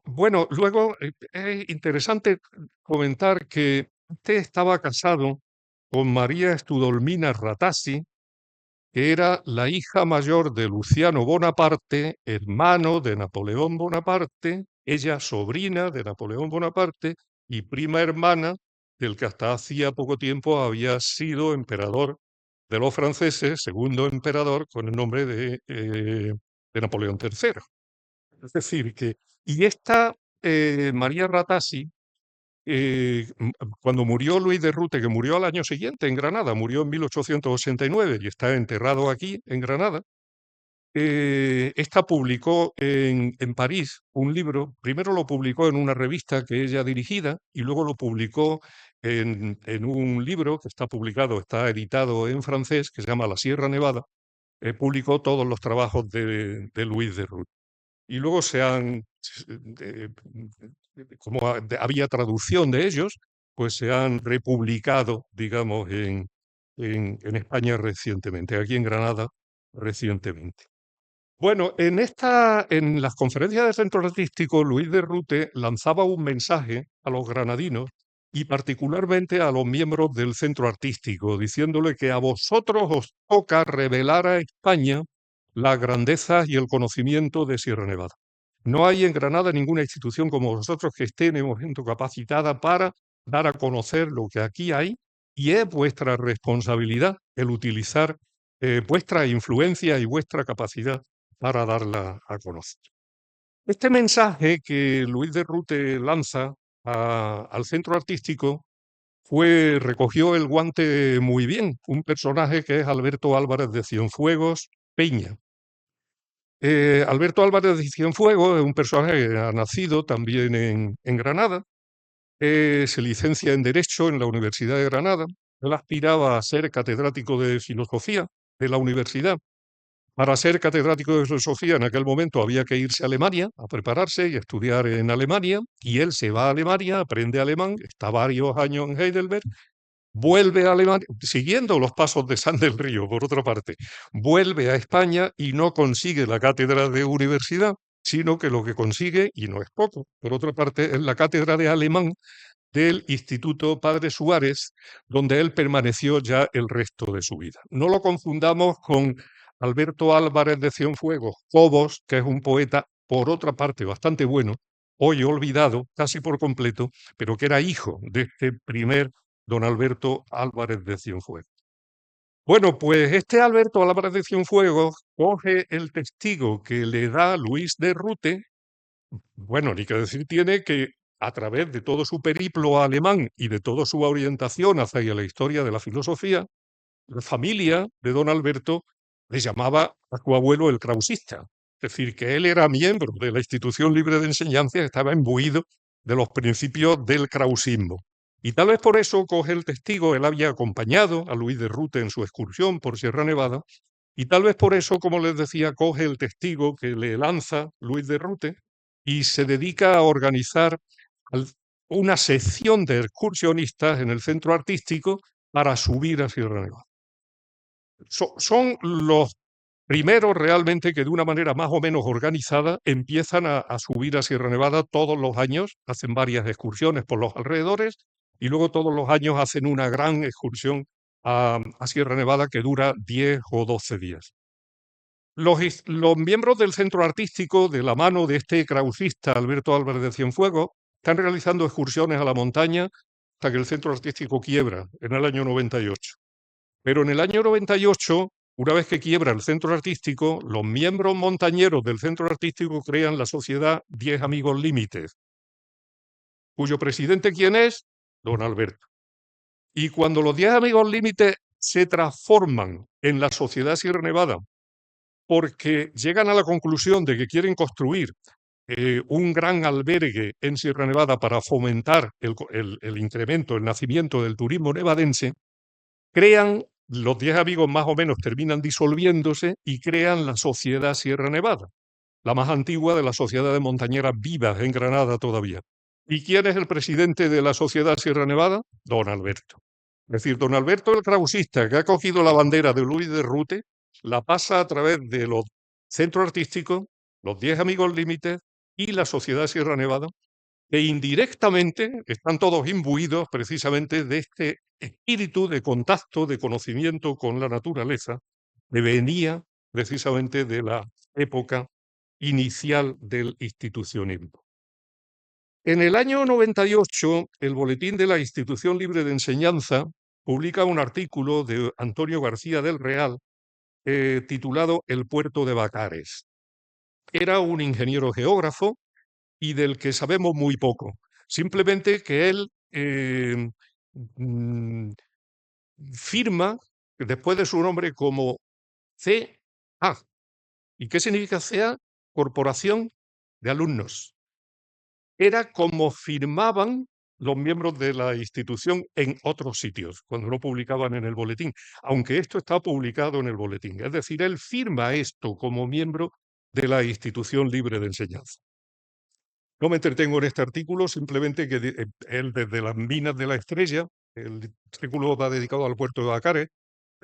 Speaker 3: Bueno, luego es interesante comentar que usted estaba casado con María Estudolmina Ratazzi, que era la hija mayor de Luciano Bonaparte, hermano de Napoleón Bonaparte, ella sobrina de Napoleón Bonaparte y prima hermana del que hasta hacía poco tiempo había sido emperador de los franceses, segundo emperador con el nombre de Napoleón III. Es decir, y esta María Ratazzi, cuando murió Luis de Rute, que murió al año siguiente en Granada, murió en 1889 y está enterrado aquí en Granada, esta publicó en París un libro, primero lo publicó en una revista que ella dirigida y luego lo publicó en un libro que está publicado, está editado en francés, que se llama La Sierra Nevada, publicó todos los trabajos de Luis de Rute. Y luego como había traducción de ellos, pues se han republicado, digamos, en en España recientemente, aquí en Granada recientemente. Bueno, en las conferencias del Centro Artístico, Luis de Rute lanzaba un mensaje a los granadinos y particularmente a los miembros del Centro Artístico, diciéndole que a vosotros os toca revelar a España las grandezas y el conocimiento de Sierra Nevada. No hay en Granada ninguna institución como vosotros que esté en el momento capacitada para dar a conocer lo que aquí hay, y es vuestra responsabilidad el utilizar vuestra influencia y vuestra capacidad para darla a conocer. Este mensaje que Luis de Rute lanza al Centro Artístico recogió el guante muy bien, un personaje que es Alberto Álvarez de Cienfuegos Peña. Alberto Álvarez de Cienfuegos es un personaje que ha nacido también en Granada, se licencia en Derecho en la Universidad de Granada. Él aspiraba a ser catedrático de filosofía de la universidad. Para ser catedrático de filosofía en aquel momento había que irse a Alemania a prepararse y estudiar en Alemania, y él se va a Alemania, aprende alemán, está varios años en Heidelberg, vuelve a Alemania, siguiendo los pasos de San del Río, por otra parte, vuelve a España y no consigue la cátedra de universidad, sino que lo que consigue, y no es poco, por otra parte, es la cátedra de alemán del Instituto Padre Suárez, donde él permaneció ya el resto de su vida. No lo confundamos con Alberto Álvarez de Cienfuegos Cobos, que es un poeta, por otra parte, bastante bueno, hoy olvidado casi por completo, pero que era hijo de este primer don Alberto Álvarez de Cienfuegos. Bueno, pues este Alberto Álvarez de Cienfuegos coge el testigo que le da Luis de Rute. Bueno, ni que decir tiene que a través de todo su periplo alemán y de toda su orientación hacia la historia de la filosofía, la familia de don Alberto le llamaba a su abuelo el krausista. Es decir, que él era miembro de la institución libre de enseñanza y estaba imbuido de los principios del krausismo. Y tal vez por eso coge el testigo, él había acompañado a Luis de Rute en su excursión por Sierra Nevada, y tal vez por eso, como les decía, coge el testigo que le lanza Luis de Rute y se dedica a organizar una sección de excursionistas en el centro artístico para subir a Sierra Nevada. Son los primeros realmente que de una manera más o menos organizada empiezan a subir a Sierra Nevada todos los años, hacen varias excursiones por los alrededores y luego todos los años hacen una gran excursión a Sierra Nevada que dura 10 o 12 días. Los miembros del centro artístico, de la mano de este krausista Alberto Álvarez de Cienfuegos, están realizando excursiones a la montaña hasta que el centro artístico quiebra en el año 98. Pero en el año 98, una vez que quiebra el centro artístico, los miembros montañeros del centro artístico crean la sociedad 10 Amigos Límites, cuyo presidente, ¿quién es? Don Alberto. Y cuando los 10 Amigos Límites se transforman en la Sociedad Sierra Nevada, porque llegan a la conclusión de que quieren construir un gran albergue en Sierra Nevada para fomentar el incremento, el nacimiento del turismo nevadense, crean, los 10 amigos más o menos terminan disolviéndose y crean la Sociedad Sierra Nevada, la más antigua de las sociedades montañeras vivas en Granada todavía. ¿Y quién es el presidente de la Sociedad Sierra Nevada? Don Alberto. Es decir, don Alberto el krausista, que ha cogido la bandera de Luis de Rute, la pasa a través de los centros artísticos, los 10 Amigos Límites y la Sociedad Sierra Nevada, que indirectamente están todos imbuidos precisamente de este espíritu de contacto, de conocimiento con la naturaleza, que venía precisamente de la época inicial del institucionalismo. En el año 98, el Boletín de la Institución Libre de Enseñanza publica un artículo de Antonio García del Real titulado El puerto de Bacares. Era un ingeniero geógrafo y del que sabemos muy poco. Simplemente que él firma después de su nombre como CA. ¿Y qué significa CA? Corporación de Alumnos. Era como firmaban los miembros de la institución en otros sitios, cuando no publicaban en el boletín, aunque esto está publicado en el boletín. Es decir, él firma esto como miembro de la institución libre de enseñanza. No me entretengo en este artículo, simplemente que él desde las minas de la Estrella, el artículo va dedicado al puerto de Bacares,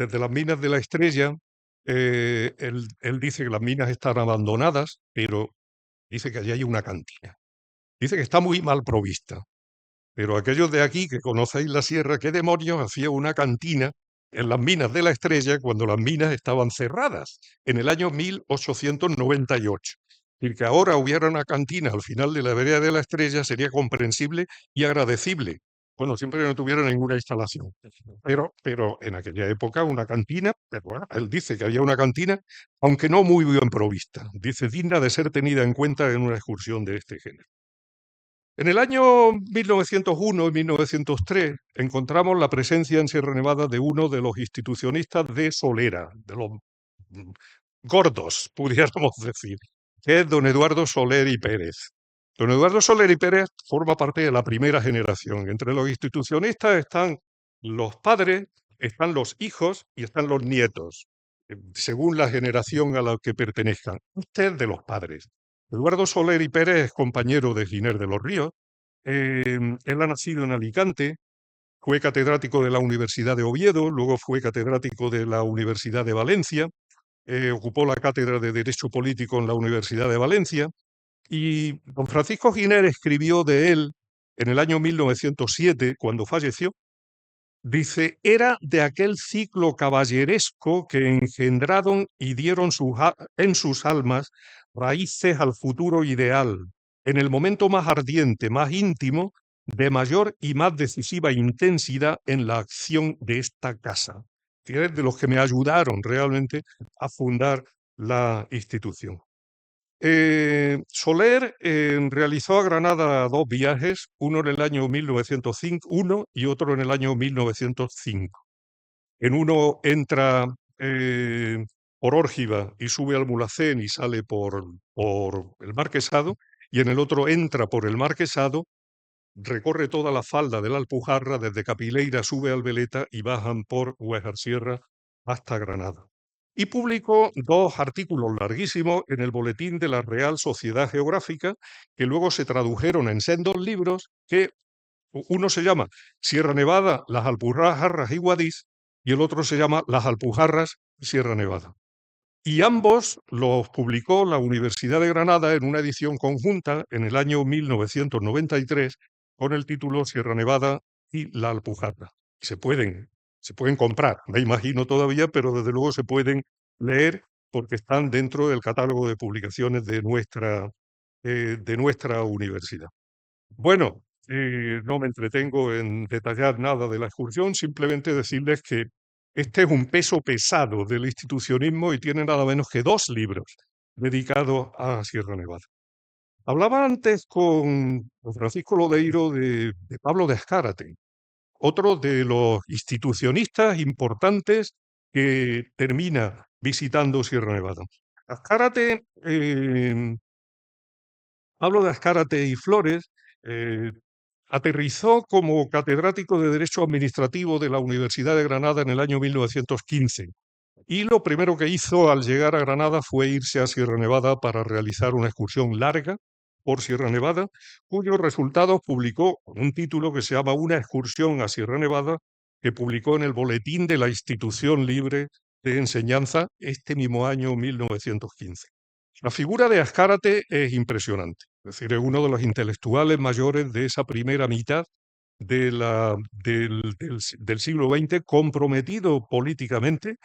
Speaker 3: desde las minas de la Estrella, él dice que las minas están abandonadas, pero dice que allí hay una cantina. Dice que está muy mal provista. Pero aquellos de aquí que conocéis la sierra, ¿qué demonios hacía una cantina en las minas de la Estrella cuando las minas estaban cerradas en el año 1898? Es decir, que ahora hubiera una cantina al final de la vereda de la Estrella sería comprensible y agradecible. Bueno, siempre que no tuviera ninguna instalación. Pero en aquella época una cantina, pero bueno, él dice que había una cantina, aunque no muy bien provista. Dice, digna de ser tenida en cuenta en una excursión de este género. En el año 1901 y 1903 encontramos la presencia en Sierra Nevada de uno de los institucionistas de Solera, de los mm, gordos, pudiéramos decir, que es don Eduardo Soler y Pérez. Don Eduardo Soler y Pérez forma parte de la primera generación. Entre los institucionistas están los padres, están los hijos y están los nietos, según la generación a la que pertenezcan. Usted de los padres. Eduardo Soler y Pérez es compañero de Giner de los Ríos. Él ha nacido en Alicante, fue catedrático de la Universidad de Oviedo, luego fue catedrático de la Universidad de Valencia, ocupó la cátedra de Derecho Político en la Universidad de Valencia, y don Francisco Giner escribió de él en el año 1907, cuando falleció. Dice, era de aquel ciclo caballeresco que engendraron y dieron en sus almas raíces al futuro ideal, en el momento más ardiente, más íntimo, de mayor y más decisiva intensidad en la acción de esta casa, que es de los que me ayudaron realmente a fundar la institución. Soler realizó a Granada 2 viajes, uno en el año 1901 y otro en el año 1905. En uno entra por Órgiva y sube al Mulhacén y sale por el Marquesado, y en el otro entra por el Marquesado, recorre toda la falda de la Alpujarra, desde Capileira sube al Veleta y bajan por Huejar Sierra hasta Granada. Y publicó 2 artículos larguísimos en el Boletín de la Real Sociedad Geográfica, que luego se tradujeron en sendos libros, que uno se llama Sierra Nevada, las Alpujarras y Guadix, y el otro se llama Las Alpujarras y Sierra Nevada. Y ambos los publicó la Universidad de Granada en una edición conjunta en el año 1993 con el título Sierra Nevada y la Alpujarra. Se pueden comprar, me imagino todavía, pero desde luego se pueden leer porque están dentro del catálogo de publicaciones de nuestra universidad. Bueno, no me entretengo en detallar nada de la excursión, simplemente decirles que este es un peso pesado del institucionismo y tiene nada menos que 2 libros dedicados a Sierra Nevada. Hablaba antes con Francisco Lodeiro de Pablo de Azcárate, otro de los institucionistas importantes que termina visitando Sierra Nevada. Azcárate, Pablo de Azcárate y Flores, aterrizó como catedrático de Derecho Administrativo de la Universidad de Granada en el año 1915. Y lo primero que hizo al llegar a Granada fue irse a Sierra Nevada para realizar una excursión larga por Sierra Nevada, cuyos resultados publicó con un título que se llama Una excursión a Sierra Nevada, que publicó en el Boletín de la Institución Libre de Enseñanza este mismo año 1915. La figura de Azcárate es impresionante, es decir, es uno de los intelectuales mayores de esa primera mitad del siglo XX, comprometido políticamente.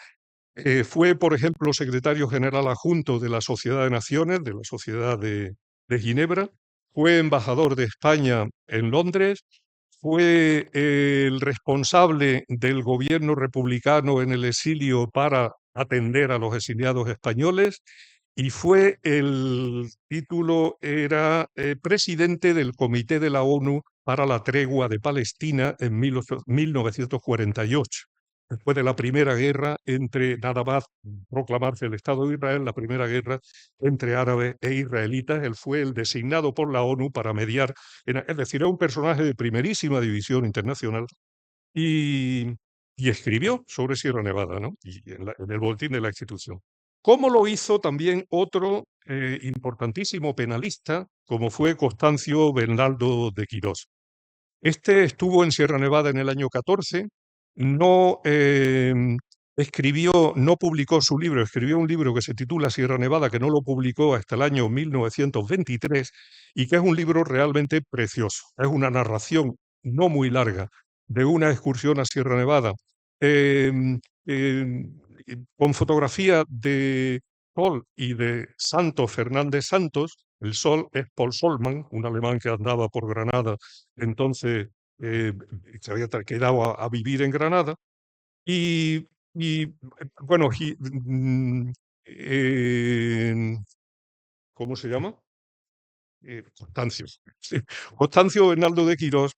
Speaker 3: Fue, por ejemplo, secretario general adjunto de la Sociedad de Naciones, de la Sociedad de Ginebra, fue embajador de España en Londres, fue el responsable del gobierno republicano en el exilio para atender a los exiliados españoles, y fue el título, era presidente del Comité de la ONU para la Tregua de Palestina en 1948. Después de la primera guerra entre, nada más proclamarse el Estado de Israel, la primera guerra entre árabes e israelitas, él fue el designado por la ONU para mediar, es decir, era un personaje de primerísima división internacional, y escribió sobre Sierra Nevada, ¿no? Y en el boletín de la institución. Como lo hizo también otro importantísimo penalista, como fue Constancio Bernaldo de Quirós. Este estuvo en Sierra Nevada en el año 14, no no publicó su libro, escribió un libro que se titula Sierra Nevada, que no lo publicó hasta el año 1923 y que es un libro realmente precioso. Es una narración no muy larga de una excursión a Sierra Nevada, em, em, con fotografía de Sol y de Santos Fernández Santos. El Sol es Paul Solman, un alemán que andaba por Granada, entonces se había quedado a vivir en Granada. Y bueno, ¿cómo se llama? Constancio. Sí, Constancio Bernardo de Quirós.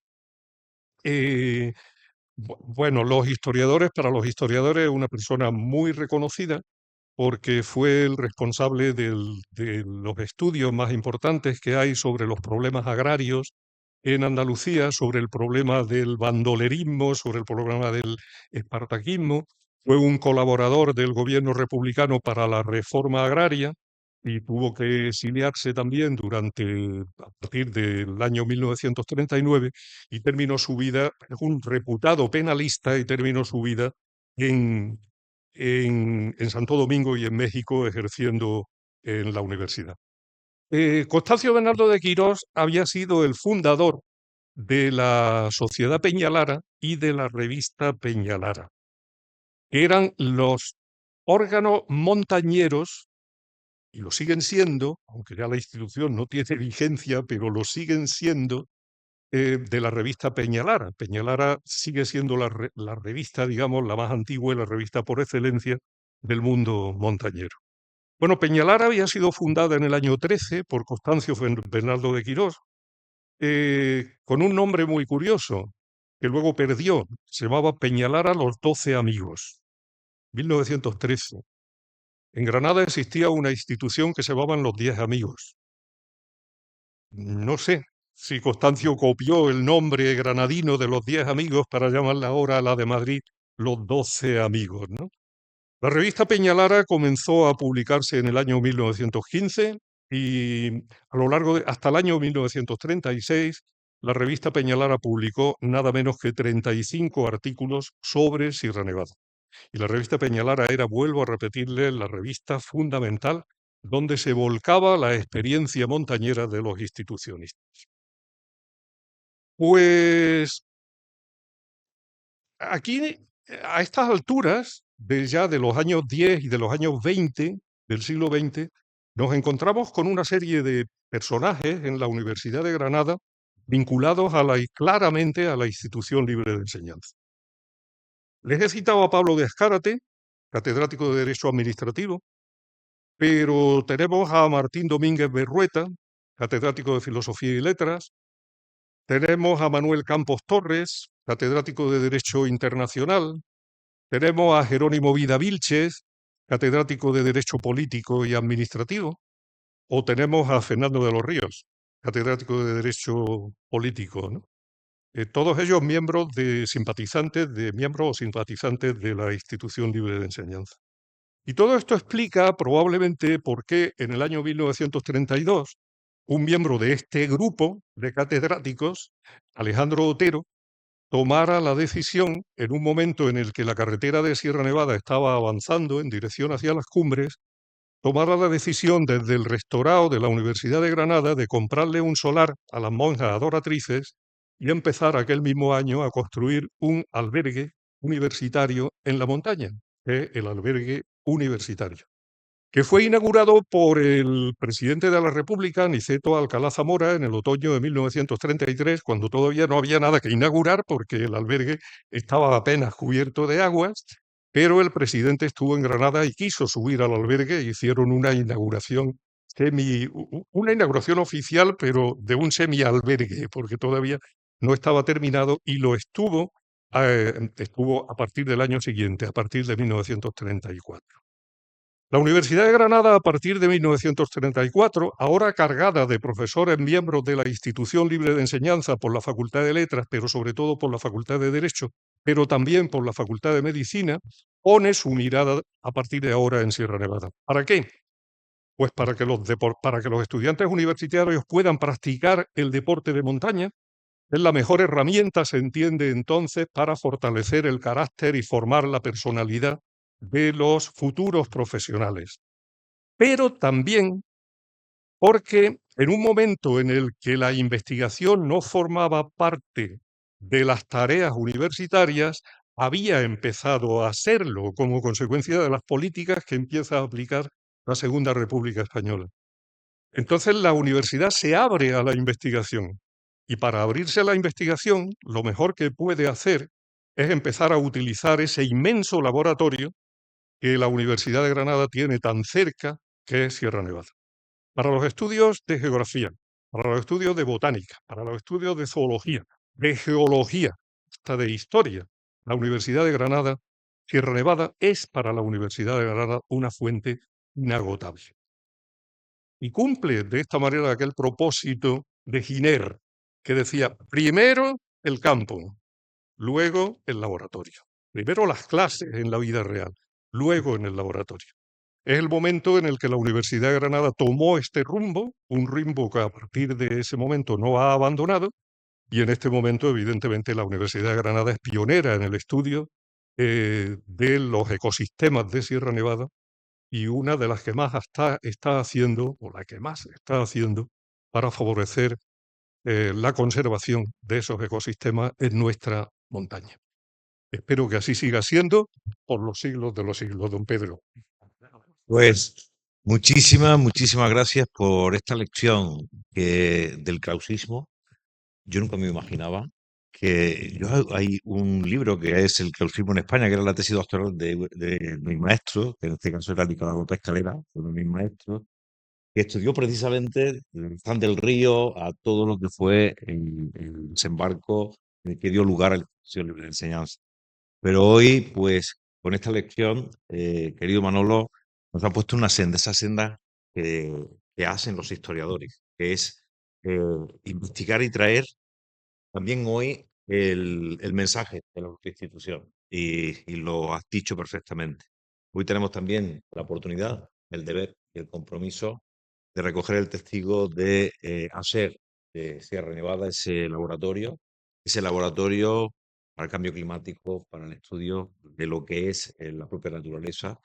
Speaker 3: Bueno, para los historiadores es una persona muy reconocida porque fue el responsable de los estudios más importantes que hay sobre los problemas agrarios en Andalucía, sobre el problema del bandolerismo, sobre el problema del espartaquismo. Fue un colaborador del gobierno republicano para la reforma agraria y tuvo que exiliarse también a partir del año 1939 y terminó su vida, es un reputado penalista y terminó su vida en, en Santo Domingo y en México ejerciendo en la universidad. Constancio Bernardo de Quirós había sido el fundador de la Sociedad Peñalara y de la revista Peñalara. Eran los órganos montañeros, y lo siguen siendo, aunque ya la institución no tiene vigencia, pero lo siguen siendo, de la revista Peñalara. Peñalara sigue siendo la revista, digamos, la más antigua y la revista por excelencia del mundo montañero. Bueno, Peñalara había sido fundada en el año 13 por Constancio Bernardo de Quirós, con un nombre muy curioso, que luego perdió. Se llamaba Peñalara los 12 Amigos, 1913. En Granada existía una institución que se llamaban los 10 Amigos. No sé si Constancio copió el nombre granadino de los 10 Amigos para llamarla ahora a la de Madrid los 12 Amigos, ¿no? La revista Peñalara comenzó a publicarse en el año 1915 y hasta el año 1936 la revista Peñalara publicó nada menos que 35 artículos sobre Sierra Nevada. Y la revista Peñalara era, vuelvo a repetirle, la revista fundamental donde se volcaba la experiencia montañera de los institucionistas. Pues aquí, a estas alturas, ya de los años 10 y de los años 20 del siglo XX, nos encontramos con una serie de personajes en la Universidad de Granada vinculados claramente a la institución libre de enseñanza. Les he citado a Pablo de Azcárate, catedrático de Derecho Administrativo, pero tenemos a Martín Domínguez Berrueta, catedrático de Filosofía y Letras, tenemos a Manuel Campos Torres, catedrático de Derecho Internacional, tenemos a Jerónimo Vida Vilches, catedrático de Derecho Político y Administrativo, o tenemos a Fernando de los Ríos, catedrático de Derecho Político, ¿no? Todos ellos miembros o simpatizantes de la Institución Libre de Enseñanza. Y todo esto explica probablemente por qué en el año 1932 un miembro de este grupo de catedráticos, Alejandro Otero, tomara la decisión, en un momento en el que la carretera de Sierra Nevada estaba avanzando en dirección hacia las cumbres, tomara la decisión desde el rectorado de la Universidad de Granada de comprarle un solar a las monjas adoratrices y empezar aquel mismo año a construir un albergue universitario en la montaña, que es el albergue universitario, que fue inaugurado por el presidente de la República, Aniceto Alcalá Zamora, en el otoño de 1933, cuando todavía no había nada que inaugurar porque el albergue estaba apenas cubierto de aguas, pero el presidente estuvo en Granada y quiso subir al albergue e hicieron una inauguración oficial, pero de un semi-albergue, porque todavía no estaba terminado y estuvo a partir del año siguiente, a partir de 1934. La Universidad de Granada, a partir de 1934, ahora cargada de profesores miembros de la Institución Libre de Enseñanza por la Facultad de Letras, pero sobre todo por la Facultad de Derecho, pero también por la Facultad de Medicina, pone su mirada a partir de ahora en Sierra Nevada. ¿Para qué? Pues para que los estudiantes universitarios puedan practicar el deporte de montaña. Es la mejor herramienta, se entiende entonces, para fortalecer el carácter y formar la personalidad de los futuros profesionales, pero también porque en un momento en el que la investigación no formaba parte de las tareas universitarias, había empezado a hacerlo como consecuencia de las políticas que empieza a aplicar la Segunda República Española. Entonces la universidad se abre a la investigación y para abrirse a la investigación lo mejor que puede hacer es empezar a utilizar ese inmenso laboratorio que la Universidad de Granada tiene tan cerca, que es Sierra Nevada. Para los estudios de geografía, para los estudios de botánica, para los estudios de zoología, de geología, hasta de historia, la Universidad de Granada, Sierra Nevada, es para la Universidad de Granada una fuente inagotable. Y cumple de esta manera aquel propósito de Giner, que decía, primero el campo, luego el laboratorio. Primero las clases en la vida real, luego en el laboratorio. Es el momento en el que la Universidad de Granada tomó este rumbo, un rumbo que a partir de ese momento no ha abandonado, y en este momento, evidentemente, la Universidad de Granada es pionera en el estudio de los ecosistemas de Sierra Nevada y una de las que más está haciendo, o la que más está haciendo, para favorecer la conservación de esos ecosistemas en nuestra montaña. Espero que así siga siendo por los siglos de los siglos, don Pedro.
Speaker 1: Pues muchísimas gracias por esta lección del clausismo. Yo nunca me imaginaba hay un libro que es El clausismo en España, que era la tesis doctoral de mi maestro, que en este caso era Nicolás López Calera, uno de mis maestros, que estudió precisamente Juan del Río a todo lo que fue el desembarco que dio lugar al Consejo Libre de Enseñanza. Pero hoy, pues, con esta lección, querido Manolo, nos ha puesto una senda, esa senda que hacen los historiadores, que es investigar y traer también hoy el mensaje de nuestra institución. Y lo has dicho perfectamente. Hoy tenemos también la oportunidad, el deber y el compromiso de recoger el testigo de hacer de Sierra Nevada ese laboratorio para el cambio climático, para el estudio de lo que es la propia naturaleza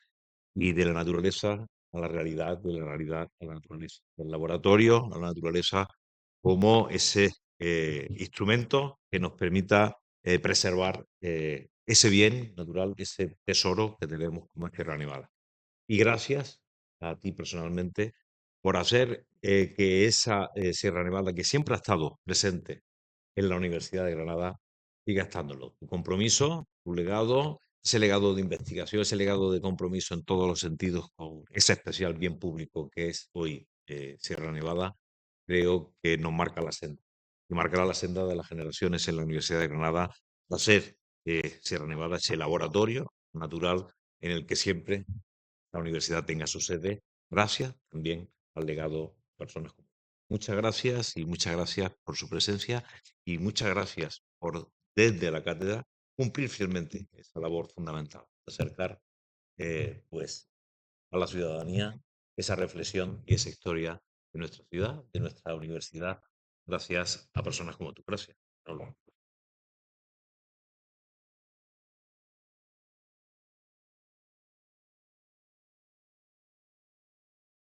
Speaker 1: y de la naturaleza a la realidad, de la realidad a la naturaleza. Del laboratorio a la naturaleza como ese instrumento que nos permita preservar ese bien natural, ese tesoro que tenemos como Sierra Nevada. Y gracias a ti personalmente por hacer que esa Sierra Nevada, que siempre ha estado presente en la Universidad de Granada, siga estándolo. Tu compromiso, tu legado, ese legado de investigación, ese legado de compromiso en todos los sentidos con ese especial bien público que es hoy Sierra Nevada, creo que nos marca la senda. Y marcará la senda de las generaciones en la Universidad de Granada, va a ser Sierra Nevada ese laboratorio natural en el que siempre la universidad tenga su sede, gracias también al legado de personas como. Muchas gracias por su presencia y muchas gracias por, desde la cátedra, cumplir fielmente esa labor fundamental, de acercar pues, a la ciudadanía esa reflexión y esa historia de nuestra ciudad, de nuestra universidad, gracias a personas como tú. Gracias.